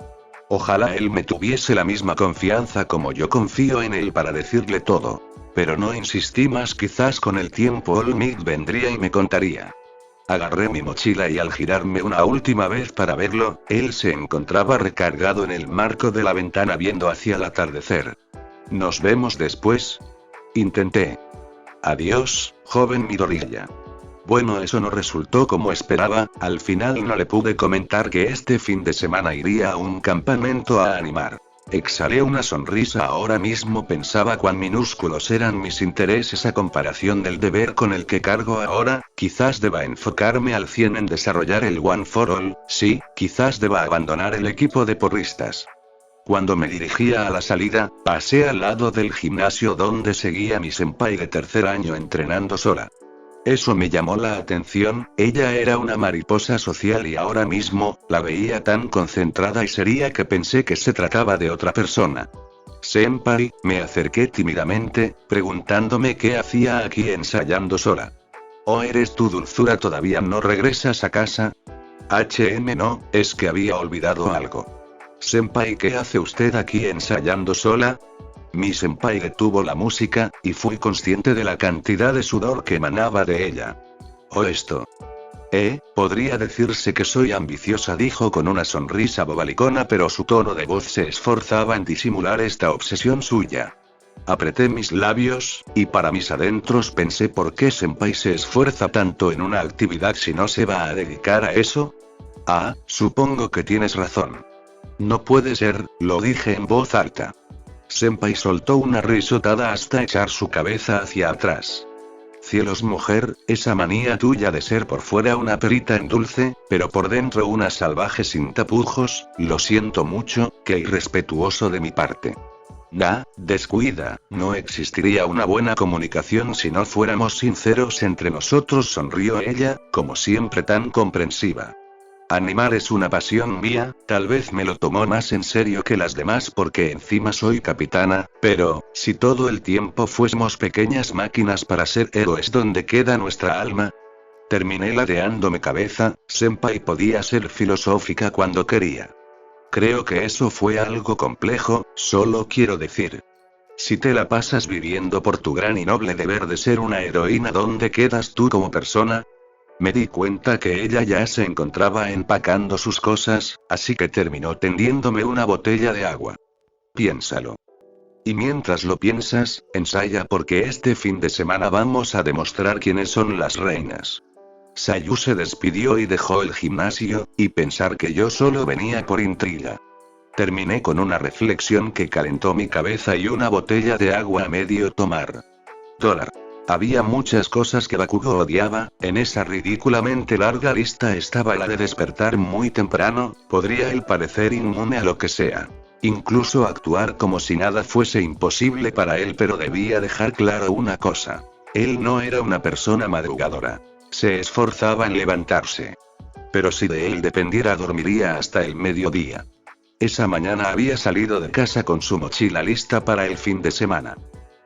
Speaker 2: Ojalá él me tuviese la misma confianza como yo confío en él para decirle todo. Pero no insistí más, quizás con el tiempo Olmig vendría y me contaría. Agarré mi mochila y al girarme una última vez para verlo, él se encontraba recargado en el marco de la ventana viendo hacia el atardecer. ¿Nos vemos después? Intenté. Adiós, joven Midoriya. Bueno, eso no resultó como esperaba, al final no le pude comentar que este fin de semana iría a un campamento a animar. Exhalé una sonrisa, ahora mismo pensaba cuán minúsculos eran mis intereses a comparación del deber con el que cargo ahora, quizás deba enfocarme al 100 en desarrollar el One for All, sí, quizás deba abandonar el equipo de porristas. Cuando me dirigía a la salida, pasé al lado del gimnasio donde seguía mi senpai de tercer año entrenando sola. Eso me llamó la atención, ella era una mariposa social y ahora mismo, la veía tan concentrada y seria que pensé que se trataba de otra persona. Senpai, me acerqué tímidamente, preguntándome qué hacía aquí ensayando sola. ¿O eres tú, dulzura, todavía no regresas a casa? No, es que había olvidado algo. Senpai, ¿qué hace usted aquí ensayando sola? Mi senpai detuvo la música, y fui consciente de la cantidad de sudor que emanaba de ella. ¿O esto? Podría decirse que soy ambiciosa, dijo con una sonrisa bobalicona, pero su tono de voz se esforzaba en disimular esta obsesión suya. Apreté mis labios, y para mis adentros pensé, ¿por qué senpai se esfuerza tanto en una actividad si no se va a dedicar a eso? Supongo que tienes razón. No puede ser, lo dije en voz alta. Senpai soltó una risotada hasta echar su cabeza hacia atrás. Cielos, mujer, esa manía tuya de ser por fuera una perita en dulce, pero por dentro una salvaje sin tapujos, lo siento mucho, qué irrespetuoso de mi parte. Descuida, no existiría una buena comunicación si no fuéramos sinceros entre nosotros, sonrió ella, como siempre tan comprensiva. Animar es una pasión mía, tal vez me lo tomó más en serio que las demás porque encima soy capitana, pero, si todo el tiempo fuésemos pequeñas máquinas para ser héroes, ¿dónde queda nuestra alma? Terminé ladeándome cabeza, senpai podía ser filosófica cuando quería. Creo que eso fue algo complejo, solo quiero decir. Si te la pasas viviendo por tu gran y noble deber de ser una heroína, ¿dónde quedas tú como persona? Me di cuenta que ella ya se encontraba empacando sus cosas, así que terminó tendiéndome una botella de agua. Piénsalo. Y mientras lo piensas, ensaya porque este fin de semana vamos a demostrar quiénes son las reinas. Sayu se despidió y dejó el gimnasio, y pensar que yo solo venía por intriga. Terminé con una reflexión que calentó mi cabeza y una botella de agua a medio tomar. $. Había muchas cosas que Bakugo odiaba, en esa ridículamente larga lista estaba la de despertar muy temprano, podría él parecer inmune a lo que sea. Incluso actuar como si nada fuese imposible para él, pero debía dejar claro una cosa. Él no era una persona madrugadora. Se esforzaba en levantarse. Pero si de él dependiera, dormiría hasta el mediodía. Esa mañana había salido de casa con su mochila lista para el fin de semana.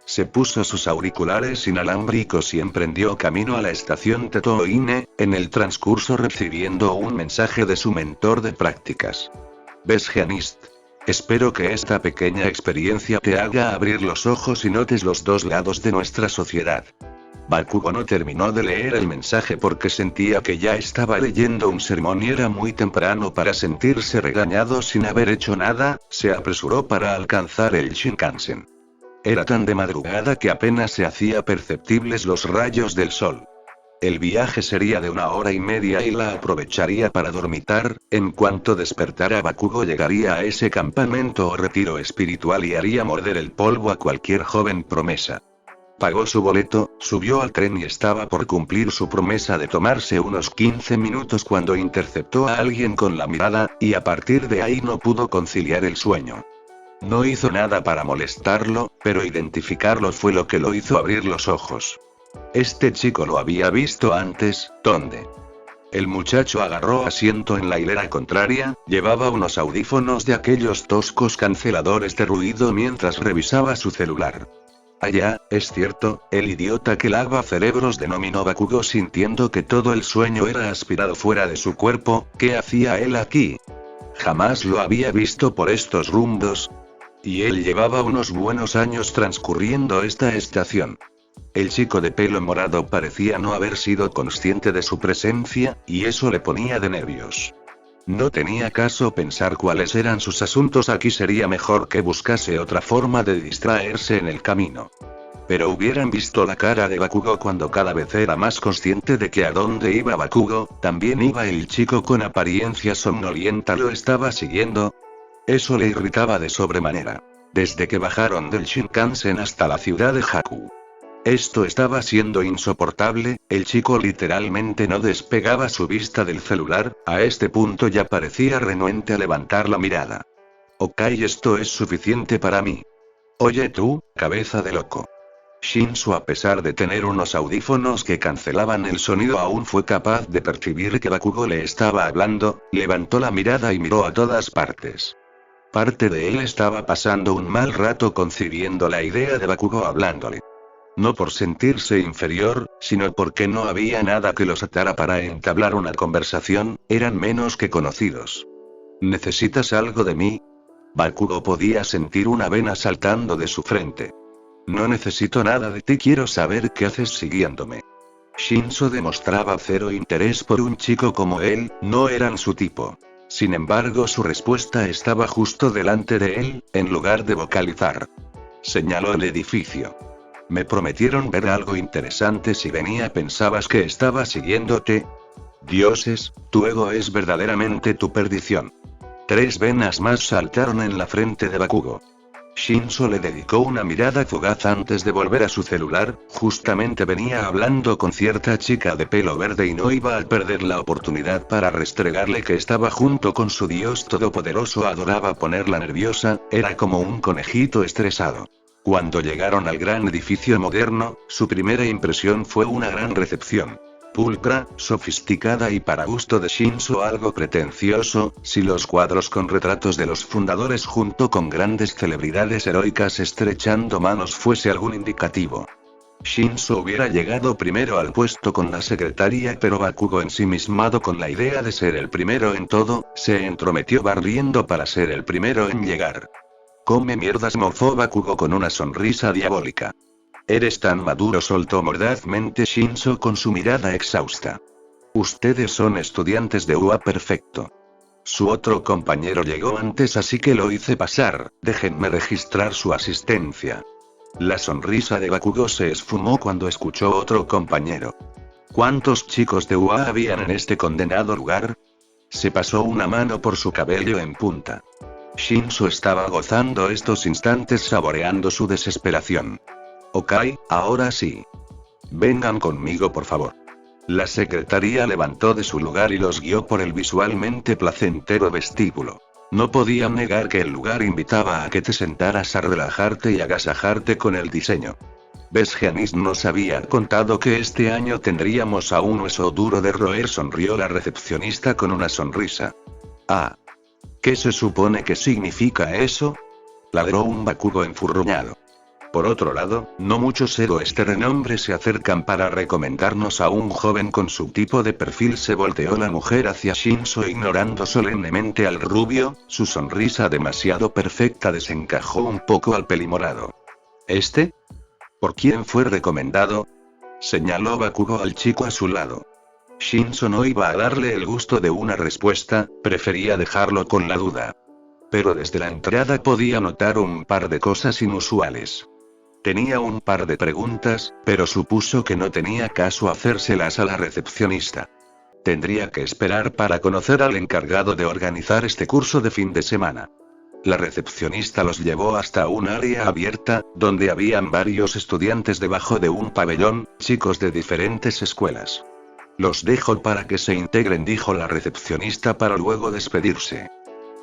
Speaker 2: Se puso sus auriculares inalámbricos y emprendió camino a la estación Tetoine, en el transcurso recibiendo un mensaje de su mentor de prácticas. ¿Ves, Gianist? Espero que esta pequeña experiencia te haga abrir los ojos y notes los dos lados de nuestra sociedad. Bakugo no terminó de leer el mensaje porque sentía que ya estaba leyendo un sermón y era muy temprano para sentirse regañado sin haber hecho nada. Se apresuró para alcanzar el Shinkansen. Era tan de madrugada que apenas se hacía perceptibles los rayos del sol. El viaje sería de 1 hora y media y la aprovecharía para dormitar. En cuanto despertara, Bakugo llegaría a ese campamento o retiro espiritual y haría morder el polvo a cualquier joven promesa. Pagó su boleto, subió al tren y estaba por cumplir su promesa de tomarse unos 15 minutos cuando interceptó a alguien con la mirada, y a partir de ahí no pudo conciliar el sueño. No hizo nada para molestarlo, pero identificarlo fue lo que lo hizo abrir los ojos. Este chico lo había visto antes. ¿Dónde? El muchacho agarró asiento en la hilera contraria, llevaba unos audífonos de aquellos toscos canceladores de ruido mientras revisaba su celular. Allá, es cierto, el idiota que lava cerebros denominó Bakugo sintiendo que todo el sueño era aspirado fuera de su cuerpo. ¿Qué hacía él aquí? Jamás lo había visto por estos rumbos. Y él llevaba unos buenos años transcurriendo esta estación. El chico de pelo morado parecía no haber sido consciente de su presencia, y eso le ponía de nervios. No tenía caso pensar cuáles eran sus asuntos aquí, sería mejor que buscase otra forma de distraerse en el camino. Pero hubieran visto la cara de Bakugo cuando cada vez era más consciente de que a dónde iba Bakugo, también iba el chico con apariencia somnolienta, lo estaba siguiendo. Eso le irritaba de sobremanera. Desde que bajaron del Shinkansen hasta la ciudad de Haku. Esto estaba siendo insoportable. El chico literalmente no despegaba su vista del celular. A este punto ya parecía renuente a levantar la mirada. Ok, esto es suficiente para mí. Oye tú, cabeza de loco. Shinzo, a pesar de tener unos audífonos que cancelaban el sonido, aún fue capaz de percibir que Bakugo le estaba hablando. Levantó la mirada y miró a todas partes. Parte de él estaba pasando un mal rato concibiendo la idea de Bakugo hablándole. No por sentirse inferior, sino porque no había nada que los atara para entablar una conversación, eran menos que conocidos. ¿Necesitas algo de mí? Bakugo podía sentir una vena saltando de su frente. No necesito nada de ti, quiero saber qué haces siguiéndome. Shinzo demostraba cero interés por un chico como él, no eran su tipo. Sin embargo, su respuesta estaba justo delante de él, en lugar de vocalizar. Señaló el edificio. Me prometieron ver algo interesante si venía. ¿Pensabas que estaba siguiéndote? Dioses, tu ego es verdaderamente tu perdición. 3 venas más saltaron en la frente de Bakugo. Shinzo le dedicó una mirada fugaz antes de volver a su celular. Justamente venía hablando con cierta chica de pelo verde y no iba a perder la oportunidad para restregarle que estaba junto con su dios todopoderoso. Adoraba ponerla nerviosa, era como un conejito estresado. Cuando llegaron al gran edificio moderno, su primera impresión fue una gran recepción. Pulcra, sofisticada y para gusto de Shinzo algo pretencioso, si los cuadros con retratos de los fundadores junto con grandes celebridades heroicas estrechando manos fuese algún indicativo. Shinzo hubiera llegado primero al puesto con la secretaria, pero Bakugo, ensimismado con la idea de ser el primero en todo, se entrometió barriendo para ser el primero en llegar. Come mierdas, mofó Bakugo con una sonrisa diabólica. Eres tan maduro, soltó mordazmente Shinzo con su mirada exhausta. Ustedes son estudiantes de UA, perfecto. Su otro compañero llegó antes, así que lo hice pasar, déjenme registrar su asistencia. La sonrisa de Bakugo se esfumó cuando escuchó otro compañero. ¿Cuántos chicos de UA habían en este condenado lugar? Se pasó una mano por su cabello en punta. Shinzo estaba gozando estos instantes, saboreando su desesperación. Ok, ahora sí. Vengan conmigo, por favor. La secretaria levantó de su lugar y los guió por el visualmente placentero vestíbulo. No podían negar que el lugar invitaba a que te sentaras a relajarte y agasajarte con el diseño. ¿Ves, Giannis nos había contado que este año tendríamos a un hueso duro de roer? Sonrió la recepcionista con una sonrisa. Ah. ¿Qué se supone que significa eso? Ladró un Bakugo enfurruñado. Por otro lado, no muchos héroes de renombre se acercan para recomendarnos a un joven con su tipo de perfil. Se volteó la mujer hacia Shinzo ignorando solemnemente al rubio, su sonrisa demasiado perfecta desencajó un poco al pelimorado. ¿Este? ¿Por quién fue recomendado? Señaló Bakugo al chico a su lado. Shinzo no iba a darle el gusto de una respuesta, prefería dejarlo con la duda. Pero desde la entrada podía notar un par de cosas inusuales. Tenía un par de preguntas, pero supuso que no tenía caso hacérselas a la recepcionista. Tendría que esperar para conocer al encargado de organizar este curso de fin de semana. La recepcionista los llevó hasta un área abierta, donde habían varios estudiantes debajo de un pabellón, chicos de diferentes escuelas. Los dejo para que se integren, dijo la recepcionista para luego despedirse.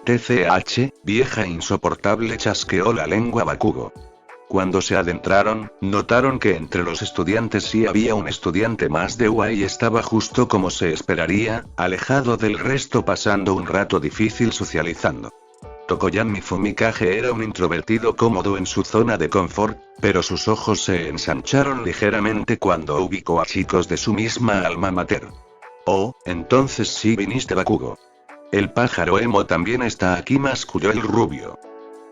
Speaker 2: TCH, vieja insoportable, chasqueó la lengua Bakugo. Cuando se adentraron, notaron que entre los estudiantes sí había un estudiante más de UA y estaba justo como se esperaría, alejado del resto pasando un rato difícil socializando. Tokoyami Fumikage era un introvertido cómodo en su zona de confort, pero sus ojos se ensancharon ligeramente cuando ubicó a chicos de su misma alma mater. Oh, entonces sí viniste, Bakugo. El pájaro emo también está aquí, masculló el rubio.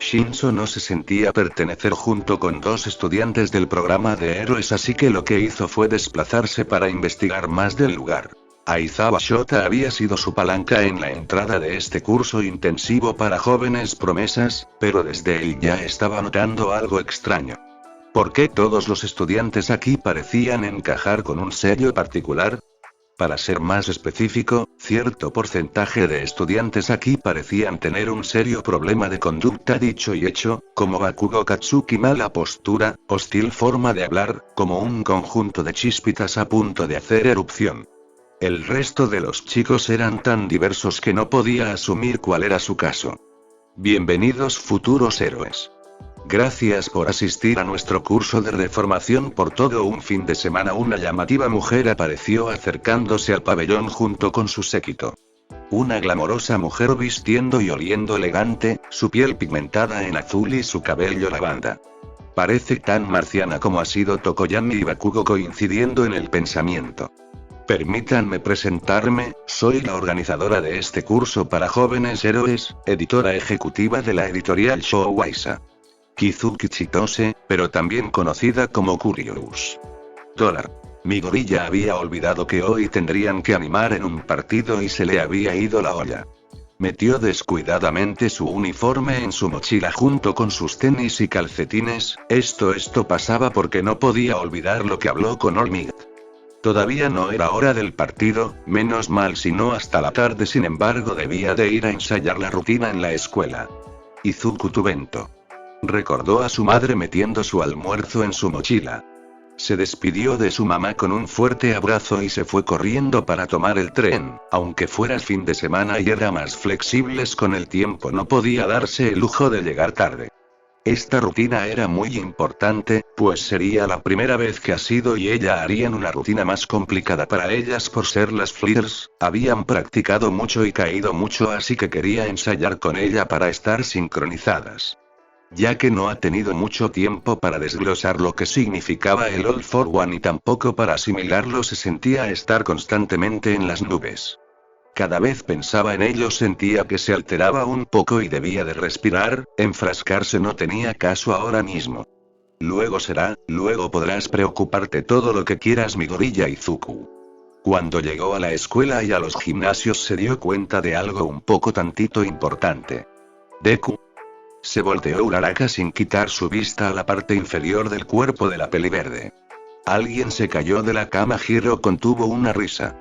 Speaker 2: Shinzo no se sentía pertenecer junto con dos estudiantes del programa de héroes, así que lo que hizo fue desplazarse para investigar más del lugar. Aizawa Shota había sido su palanca en la entrada de este curso intensivo para jóvenes promesas, pero desde él ya estaba notando algo extraño. ¿Por qué todos los estudiantes aquí parecían encajar con un sello particular? Para ser más específico, cierto porcentaje de estudiantes aquí parecían tener un serio problema de conducta dicho y hecho, como Bakugo Katsuki, mala postura, hostil forma de hablar, como un conjunto de chispitas a punto de hacer erupción. El resto de los chicos eran tan diversos que no podía asumir cuál era su caso. Bienvenidos, futuros héroes. Gracias por asistir a nuestro curso de reformación por todo un fin de semana. Una llamativa mujer apareció acercándose al pabellón junto con su séquito. Una glamorosa mujer vistiendo y oliendo elegante, su piel pigmentada en azul y su cabello lavanda. Parece tan marciana como ha sido Tokoyami y Bakugo coincidiendo en el pensamiento. Permítanme presentarme, soy la organizadora de este curso para jóvenes héroes, editora ejecutiva de la editorial Shōwaisa. Kizuki Chitose, pero también conocida como Curious. Mi gorilla había olvidado que hoy tendrían que animar en un partido y se le había ido la olla. Metió descuidadamente su uniforme en su mochila junto con sus tenis y calcetines. Esto pasaba porque no podía olvidar lo que habló con Olmig. Todavía no era hora del partido, menos mal sino hasta la tarde, sin embargo debía de ir a ensayar la rutina en la escuela. Izuku Tubento. Recordó a su madre metiendo su almuerzo en su mochila. Se despidió de su mamá con un fuerte abrazo y se fue corriendo para tomar el tren. Aunque fuera fin de semana y era más flexibles con el tiempo, no podía darse el lujo de llegar tarde. Esta rutina era muy importante, pues sería la primera vez que ha sido y ella harían una rutina más complicada para ellas por ser las Flitters. Habían practicado mucho y caído mucho, así que quería ensayar con ella para estar sincronizadas. Ya que no ha tenido mucho tiempo para desglosar lo que significaba el All for One y tampoco para asimilarlo, se sentía estar constantemente en las nubes. Cada vez pensaba en ello sentía que se alteraba un poco y debía de respirar, enfrascarse no tenía caso ahora mismo. Luego será, luego podrás preocuparte todo lo que quieras, mi gorilla Izuku. Cuando llegó a la escuela y a los gimnasios se dio cuenta de algo un poco tantito importante. Deku. Se volteó Uraraka sin quitar su vista a la parte inferior del cuerpo de la peliverde. Alguien se cayó de la cama. Hiro contuvo una risa.